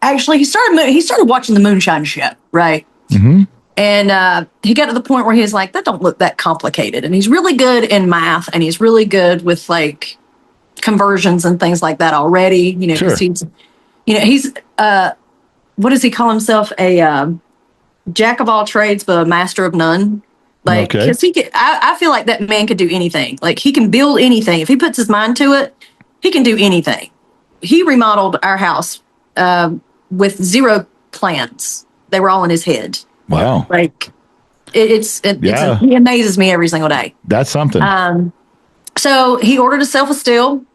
Actually, he started watching the Moonshine Show, right? Mm-hmm. And he got to the point where he was like, that don't look that complicated. And he's really good in math, and he's really good with like conversions and things like that already, because he's what does he call himself? A jack of all trades, but a master of none. Like, because I feel like that man could do anything. Like, he can build anything. If he puts his mind to it, he can do anything. He remodeled our house with zero plans. They were all in his head. Wow. Like, he amazes me every single day. That's something. So he ordered a self-still,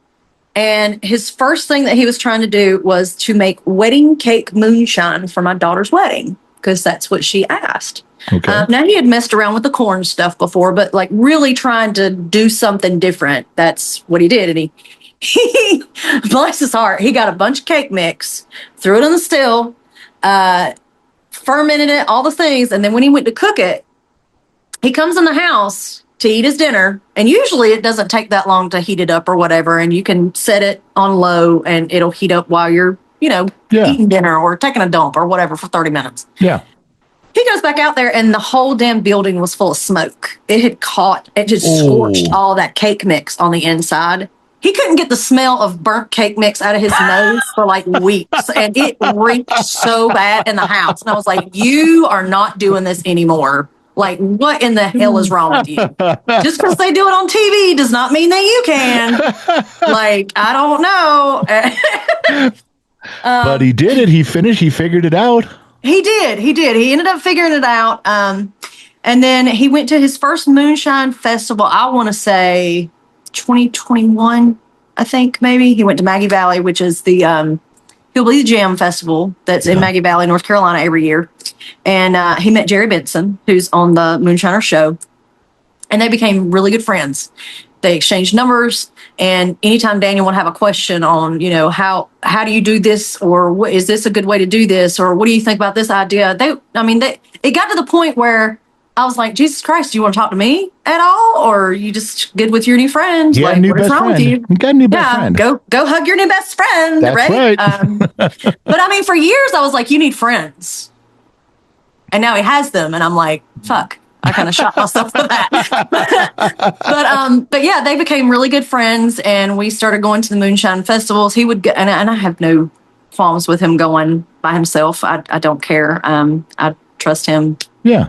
and his first thing that he was trying to do was to make wedding cake moonshine for my daughter's wedding, because that's what she asked. Okay. Now, he had messed around with the corn stuff before, but like really trying to do something different. That's what he did. And he bless his heart, he got a bunch of cake mix, threw it in the still, fermented it, all the things. And then when he went to cook it, he comes in the house to eat his dinner. And usually it doesn't take that long to heat it up or whatever. And you can set it on low and it'll heat up while you're, eating dinner or taking a dump or whatever for 30 minutes. Yeah. He goes back out there and the whole damn building was full of smoke. It just scorched all that cake mix on the inside. He couldn't get the smell of burnt cake mix out of his nose for like weeks. And it reeked so bad in the house. And I was like, you are not doing this anymore. Like, what in the hell is wrong with you? Just because they do it on TV does not mean that you can. Like, I don't know. But he did it. He finished. He figured it out. He did. He ended up figuring it out. And then he went to his first Moonshine Festival, I want to say 2021, I think, maybe. He went to Maggie Valley, which is the Hillbilly Jam Festival that's in Maggie Valley, North Carolina, every year. And he met Jerry Benson, who's on the Moonshiner Show. And they became really good friends. They exchanged numbers. And anytime Daniel would have a question on, how do you do this? Or is this a good way to do this? Or what do you think about this idea? It got to the point where I was like, Jesus Christ, do you want to talk to me at all? Or are you just good with your new friend? What is wrong with you? You got a new best friend. Go hug your new best friend. That's right. But for years I was like, you need friends. And now he has them. And I'm like, fuck. I kind of shot myself for that. But yeah, they became really good friends, and we started going to the Moonshine Festivals. He would go, and I have no qualms with him going by himself. I don't care. I trust him Yeah.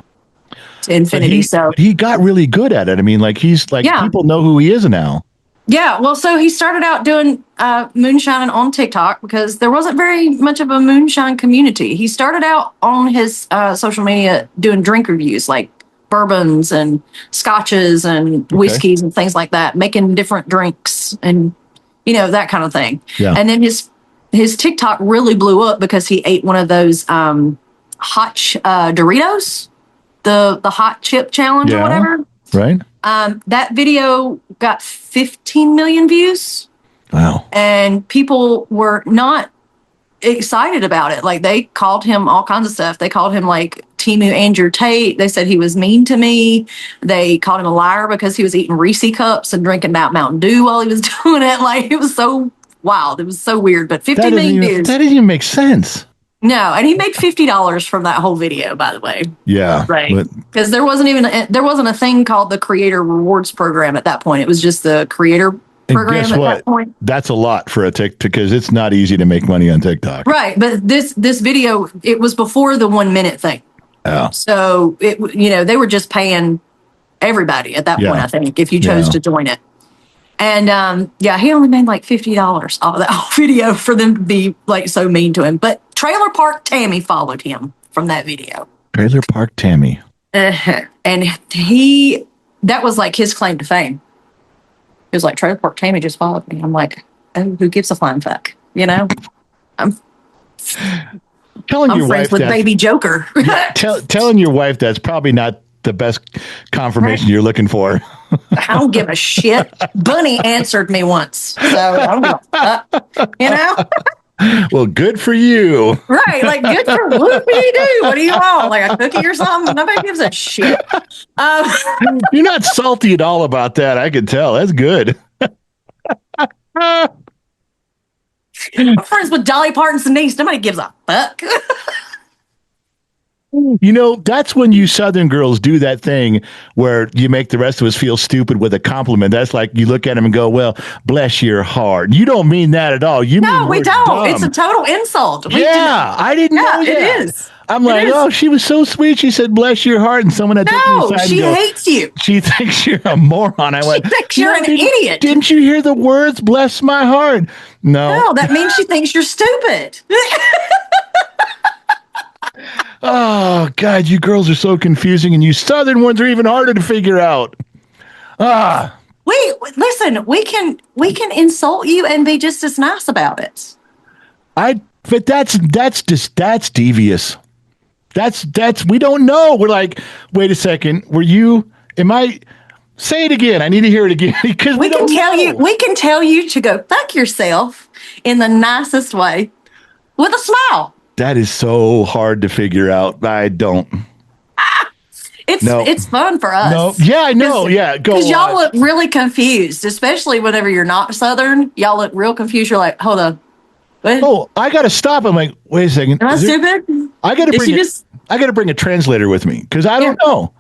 to infinity. But he got really good at it. I mean, like he's like people know who he is now. Yeah, well, so he started out doing moonshining on TikTok because there wasn't very much of a moonshine community. He started out on his social media doing drink reviews, like bourbons and scotches and whiskeys and things like that, making different drinks and, that kind of thing. Yeah. And then his TikTok really blew up because he ate one of those hot Doritos, the hot chip challenge or whatever. Right. That video got 15 million views. Wow. And people were not excited about it. Like, they called him all kinds of stuff. They called him like Temu Andrew Tate. They said he was mean to me. They called him a liar because he was eating Reese cups and drinking Mountain Dew while he was doing it. Like, it was so wild. It was so weird. But 15 million views. That doesn't even make sense. No, and he made $50 from that whole video, by the way. Yeah, right. Because there wasn't a thing called the Creator Rewards Program at that point. It was just the Creator Program at that point. That's a lot for a TikTok because it's not easy to make money on TikTok. Right, but this video, it was before the 1 minute thing. Oh. So they were just paying everybody at that point. I think if you chose to join it. And he only made like $50 off of that whole video for them to be like so mean to him. But Trailer Park Tammy followed him from that video. Trailer Park Tammy. And that was like his claim to fame. He was like, Trailer Park Tammy just followed me. I'm like, oh, who gives a flying fuck? I'm friends with Baby Joker. Telling your wife that's probably not the best confirmation you're looking for. I don't give a shit. Bunny answered me once, so I don't give a fuck, Well, good for you. Right, like good for whoopie-doo. What do you want? Like a cookie or something? Nobody gives a shit. You're not salty at all about that. I can tell. That's good. I'm friends with Dolly Parton's niece. Nobody gives a fuck. That's when you Southern girls do that thing where you make the rest of us feel stupid with a compliment. That's like you look at them and go, well, bless your heart. You don't mean that at all. No, we don't. Dumb. It's a total insult. I didn't know that. It is. I'm like, oh, she was so sweet. She said, bless your heart. And someone had taken me aside she hates you. She thinks you're a moron. I went, she thinks you're an idiot. Didn't you hear the words, bless my heart? No, that means she thinks you're stupid. Oh, God, you girls are so confusing, and you Southern ones are even harder to figure out. Listen, we can insult you and be just as nice about it. But that's devious. That's we don't know. We're like, wait a second, say it again. I need to hear it again because we can tell you to go fuck yourself in the nicest way with a smile. That is so hard to figure out. I don't. It's fun for us. No. Yeah, I know. Yeah, go. Because y'all look really confused, especially whenever you're not Southern. Y'all look real confused. You're like, hold on. What? Oh, I got to stop. I'm like, wait a second. Am I stupid? I got to bring a translator with me because I don't know.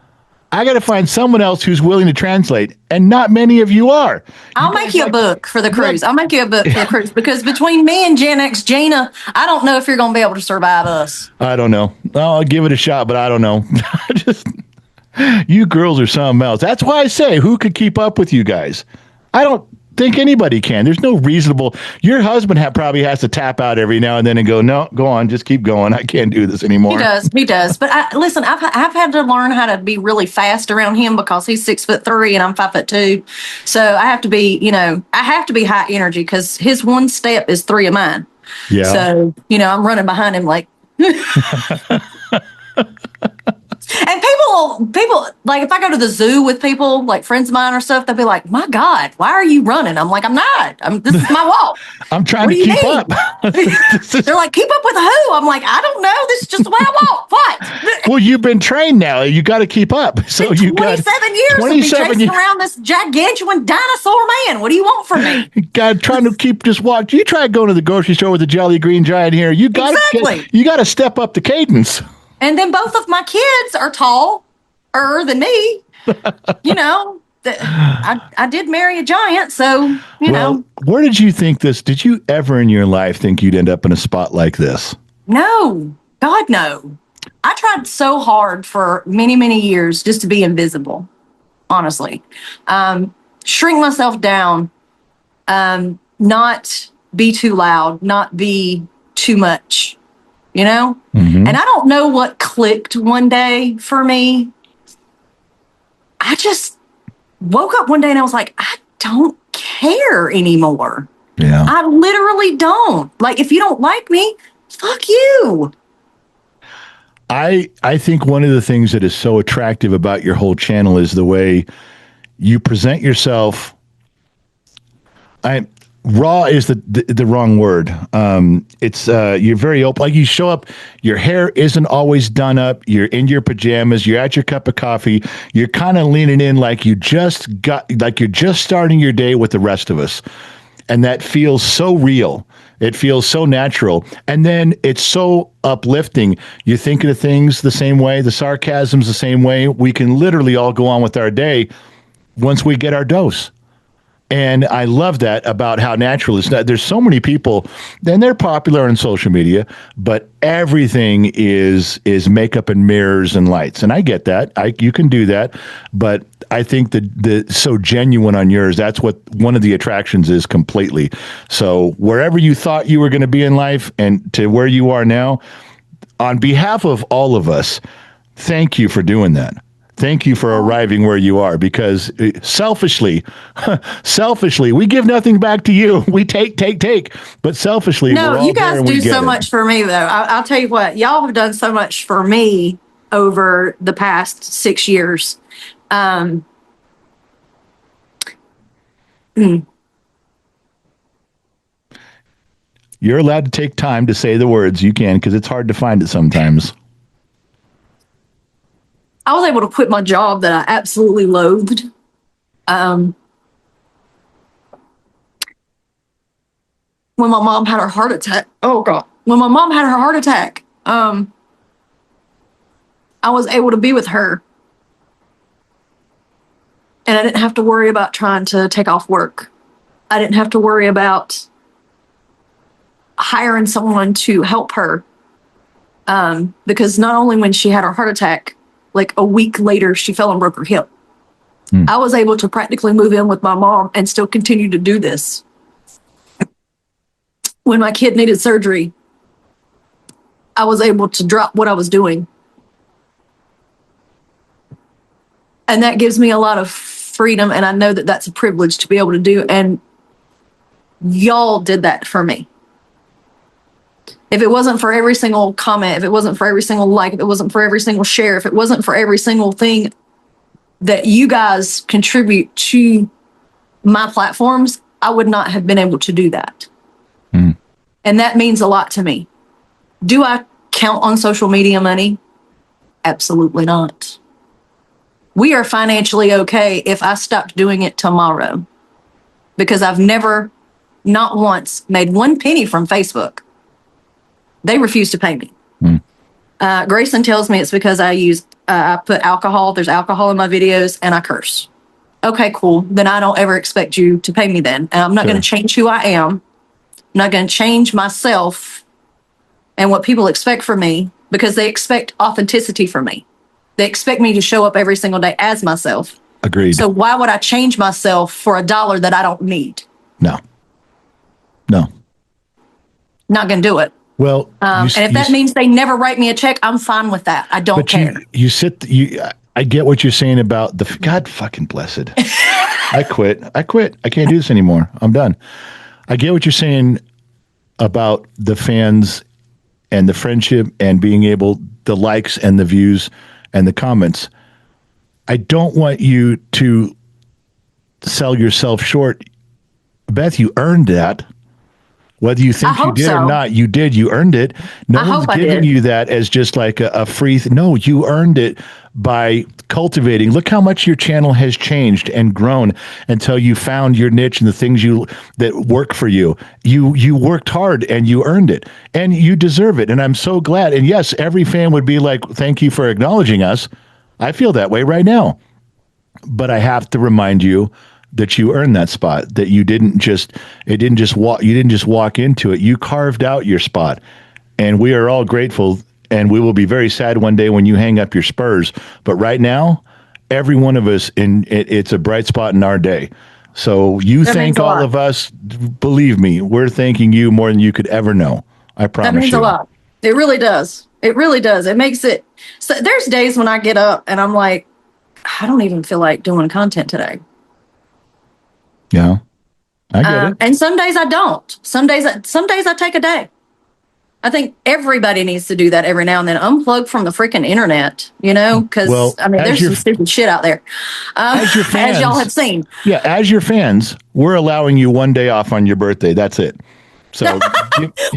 I got to find someone else who's willing to translate, and not many of you are. I'll make you a book for the cruise. I'll make you a book for the cruise because between me and Gen X Gina, I don't know if you're going to be able to survive us. I don't know. I'll give it a shot, but I don't know. You girls are something else. That's why I say, who could keep up with you guys? I don't think anybody can. There's no reasonable. Your husband probably has to tap out every now and then and go, no, go on, just keep going. I can't do this anymore. He does. But listen, I've had to learn how to be really fast around him because he's 6'3" and I'm 5'2". So I have to be, high energy because his one step is 3 of mine. Yeah. So, I'm running behind him like. And people like if I go to the zoo with people like friends of mine or stuff, they'll be like, "My God, why are you running?" I'm like, "I'm not. This is my walk." I'm trying to keep up. They're like, "Keep up with who?" I'm like, "I don't know. This is just the way I walk." What? Well, you've been trained now. You got to keep up. So you got 27 years of me chasing around this gigantuan dinosaur man. What do you want from me? God, trying to keep just walk. You try going to the grocery store with a Jolly Green Giant here. You got to step up the cadence. And then both of my kids are taller than me. I did marry a giant, so you know. Where did you think this? Did you ever in your life think you'd end up in a spot like this? No, God, no. I tried so hard for many, many years just to be invisible, honestly. Shrink myself down, not be too loud, not be too much, you know? Mm-hmm. And I don't know what clicked one day for me. I just woke up one day and I was like, I don't care anymore. Yeah. I literally don't. Like, if you don't like me, fuck you. I think one of the things that is so attractive about your whole channel is the way you present yourself. Raw is the wrong word. It's you're very open. Like you show up, your hair isn't always done up. You're in your pajamas. You're at your cup of coffee. You're kind of leaning in like you're just starting your day with the rest of us, and that feels so real. It feels so natural, and then it's so uplifting. You're thinking of things the same way. The sarcasm's the same way. We can literally all go on with our day once we get our dose. And I love that about how natural it is. There's so many people, and they're popular on social media, but everything is makeup and mirrors and lights. And I get that. You can do that. But I think the so genuine on yours, that's what one of the attractions is completely. So wherever you thought you were going to be in life and to where you are now, on behalf of all of us, thank you for doing that. Thank you for arriving where you are, because selfishly, we give nothing back to you. We take, but selfishly, no, you guys do so much for me, though. I'll tell you what, y'all have done so much for me over the past 6 years. You're allowed to take time to say the words. You can, because it's hard to find it sometimes. I was able to quit my job that I absolutely loathed. When my mom had her heart attack. Oh God. When my mom had her heart attack, I was able to be with her. And I didn't have to worry about trying to take off work. I didn't have to worry about hiring someone to help her. Because not only when she had her heart attack, like a week later, she fell and broke her hip. I was able to practically move in with my mom and still continue to do this. When my kid needed surgery, I was able to drop what I was doing. And that gives me a lot of freedom, and I know that that's a privilege to be able to do. And y'all did that for me. If it wasn't for every single comment, if it wasn't for every single like, if it wasn't for every single share, if it wasn't for every single thing that you guys contribute to my platforms, I would not have been able to do that. And that means a lot to me. Do I count on social media money? Absolutely not. We are financially okay if I stopped doing it tomorrow, because I've never, not once, made 1 penny from Facebook. They refuse to pay me. Grayson tells me it's because I put alcohol. There's alcohol in my videos, and I curse. Okay, cool. Then I don't ever expect you to pay me then. And I'm not going to change who I am. I'm not going to change myself and what people expect from me, because they expect authenticity from me. They expect me to show up every single day as myself. Agreed. So why would I change myself for $1 that I don't need? No. Not going to do it. Well, and if that means they never write me a check, I'm fine with that. I don't care. I get what you're saying about God fucking blessed. I quit. I can't do this anymore. I'm done. I get what you're saying about the fans and the friendship and being able, the likes and the views and the comments. I don't want you to sell yourself short. Beth, you earned that. Whether you think you did or not, you did. You earned it. No one's giving you that as just like a free No, you earned it by cultivating. Look how much your channel has changed and grown until you found your niche and the things that work for you. You worked hard and you earned it, and you deserve it. And I'm so glad. And yes, every fan would be like, thank you for acknowledging us. I feel that way right now. but I have to remind you that you earned that spot, that you didn't just walk into it. You carved out your spot, and we are all grateful, and we will be very sad one day when you hang up your spurs. But right now, every one of us, it's a bright spot in our day. So you thank all of us. Believe me, we're thanking you more than you could ever know. I promise you. That means a lot. It really does. It really does. It makes it. So there's days when I get up and I'm like, I don't even feel like doing content today. Yeah, I get it. And some days I don't. Some days I take a day. I think everybody needs to do that every now and then. Unplug from the freaking internet, because there's some stupid shit out there. As your fans, as y'all have seen. Yeah, as your fans, we're allowing you one day off on your birthday. That's it. So,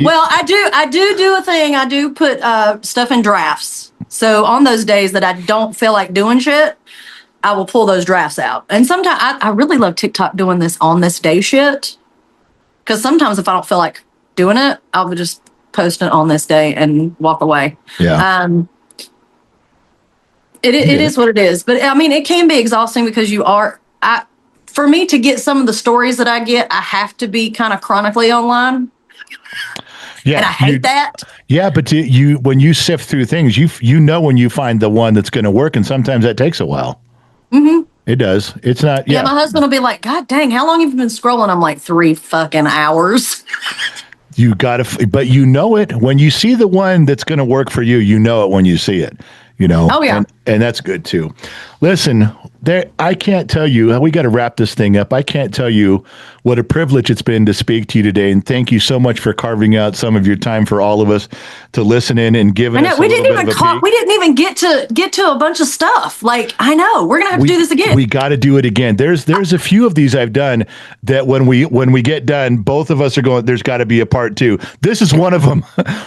well, I do a thing. I do put stuff in drafts. So on those days that I don't feel like doing shit, I will pull those drafts out. And sometimes I really love TikTok doing this on this day shit. Because sometimes if I don't feel like doing it, I'll just post it on this day and walk away. Yeah. It is what it is. But I mean, it can be exhausting because for me to get some of the stories that I get, I have to be kind of chronically online. Yeah, and I hate that. Yeah, but when you sift through things, you know when you find the one that's going to work, and sometimes that takes a while. Mm-hmm. It does. It's not. Yeah, my husband will be like, "God dang, how long have you been scrolling?" I'm like, 3 fucking hours. You gotta, but you know it when you see the one that's going to work for you. You know it when you see it. Oh yeah, and that's good too. Listen, I can't tell you. We got to wrap this thing up. I can't tell you what a privilege it's been to speak to you today, and thank you so much for carving out some of your time for all of us to listen in and giving us. We didn't even get to a bunch of stuff. Like I know we're gonna have to do this again. We got to do it again. There's a few of these I've done that when we get done, both of us are going. There's got to be a part 2. This is one of them.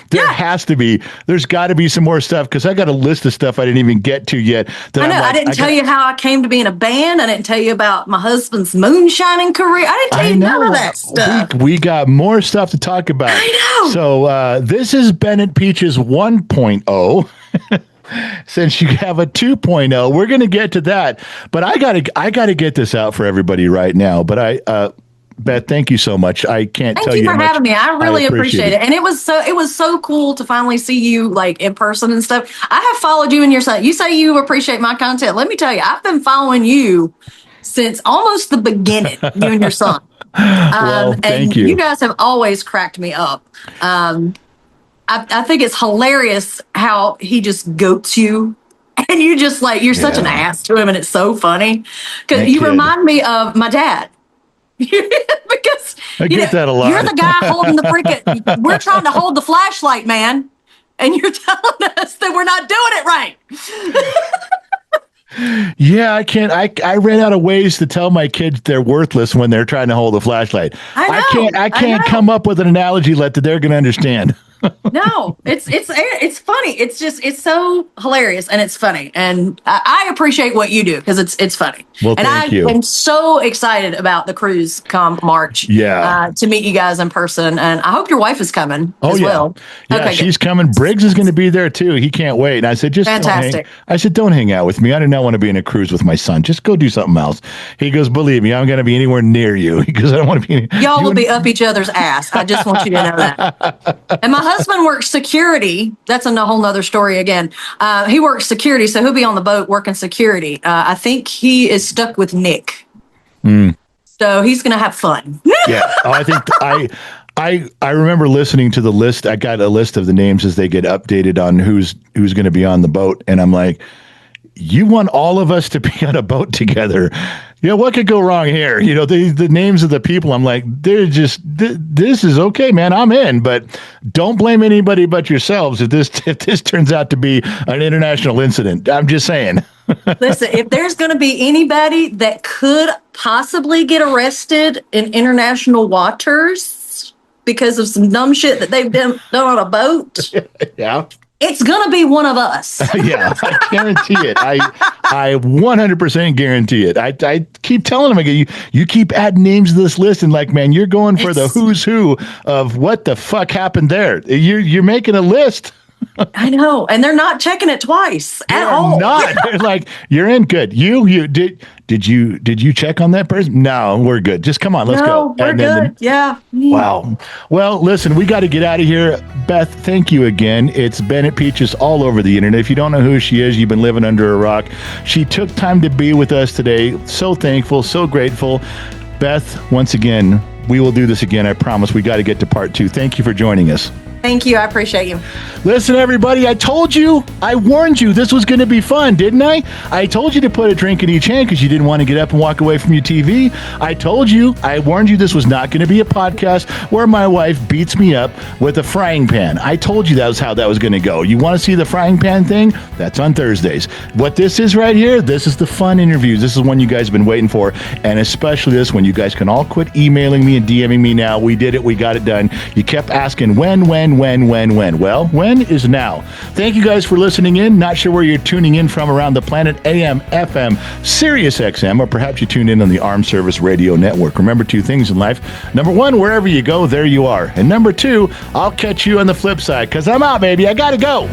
There has to be. There's got to be some more stuff because I got a list of stuff I didn't even get to yet. I know. I didn't tell you how I came to be in a band. I didn't tell you about my husband's moonshining career. I didn't tell you none of that stuff. We got more stuff to talk about. I know. So this is Bennett Peaches 1.0. Since you have a 2.0, we're going to get to that. But I gotta get this out for everybody right now. But Beth, thank you so much. I can't tell you. Thank you for having me. I really appreciate it. And it was so cool to finally see you like in person and stuff. I have followed you and your son. You say you appreciate my content. Let me tell you, I've been following you since almost the beginning, you and your son. Well, thank you. You guys have always cracked me up. I think it's hilarious how he just goats you. And you just you're such an ass to him. And it's so funny because you remind me of my dad. Because I get that a lot. You're the guy holding the freaking. We're trying to hold the flashlight, man, and you're telling us that we're not doing it right. Yeah, I can't. I ran out of ways to tell my kids they're worthless when they're trying to hold a flashlight. I can't come up with an analogy that they're going to understand. No, it's funny. It's so hilarious and it's funny, and I appreciate what you do because it's funny. Well, and thank you. I'm so excited about the cruise come March. Yeah, to meet you guys in person, and I hope your wife is coming as well. Yeah, okay, she's coming. Briggs is going to be there too. He can't wait. And I said, fantastic. Don't hang out with me. I do not want to be in a cruise with my son. Just go do something else. He goes, believe me, I'm going to be anywhere near you. He goes, I don't want to be. Y'all will be up each other's ass. I just want you to know that. And my husband works security. That's a whole nother story again. He works security, so he'll be on the boat working security. I think he is stuck with Nick. So he's going to have fun. Yeah. I think I remember listening to the list. I got a list of the names as they get updated on who's going to be on the boat. And I'm like, you want all of us to be on a boat together. What could go wrong here? The names of the people, I'm like, they're just, this is okay, man. I'm in, but don't blame anybody but yourselves if this turns out to be an international incident. I'm just saying. Listen, if there's going to be anybody that could possibly get arrested in international waters because of some dumb shit that they've done on a boat. Yeah. It's going to be one of us. Yeah, I guarantee it. I 100% guarantee it. I keep telling them again, you keep adding names to this list and man, you're going for the who's who of what the fuck happened there. You're making a list. I know. And they're not checking it twice at all. Not. They're like, you're in. Good. You did you check on that person? No, we're good. Just come on, let's go. We're good. Yeah. Wow. Well, listen, we got to get out of here. Beth, thank you again. It's Bennett Peaches all over the internet. If you don't know who she is, you've been living under a rock. She took time to be with us today. So thankful, so grateful. Beth, once again, we will do this again. I promise. We got to get to part 2. Thank you for joining us. Thank you. I appreciate you. Listen, everybody, I told you, I warned you this was going to be fun, didn't I? I told you to put a drink in each hand because you didn't want to get up and walk away from your TV. I told you, I warned you this was not going to be a podcast where my wife beats me up with a frying pan. I told you that was how that was going to go. You want to see the frying pan thing? That's on Thursdays. What this is right here, this is the fun interviews. This is one you guys have been waiting for, and especially this one. You guys can all quit emailing me and DMing me now. We did it. We got it done. You kept asking when. Well, when is now. Thank you guys for listening in. Not sure where you're tuning in from around the planet, AM, FM, Sirius XM, or perhaps you tuned in on the Armed Service Radio Network. Remember 2 things in life. Number 1, wherever you go, there you are. And number 2, I'll catch you on the flip side because I'm out, baby. I got to go.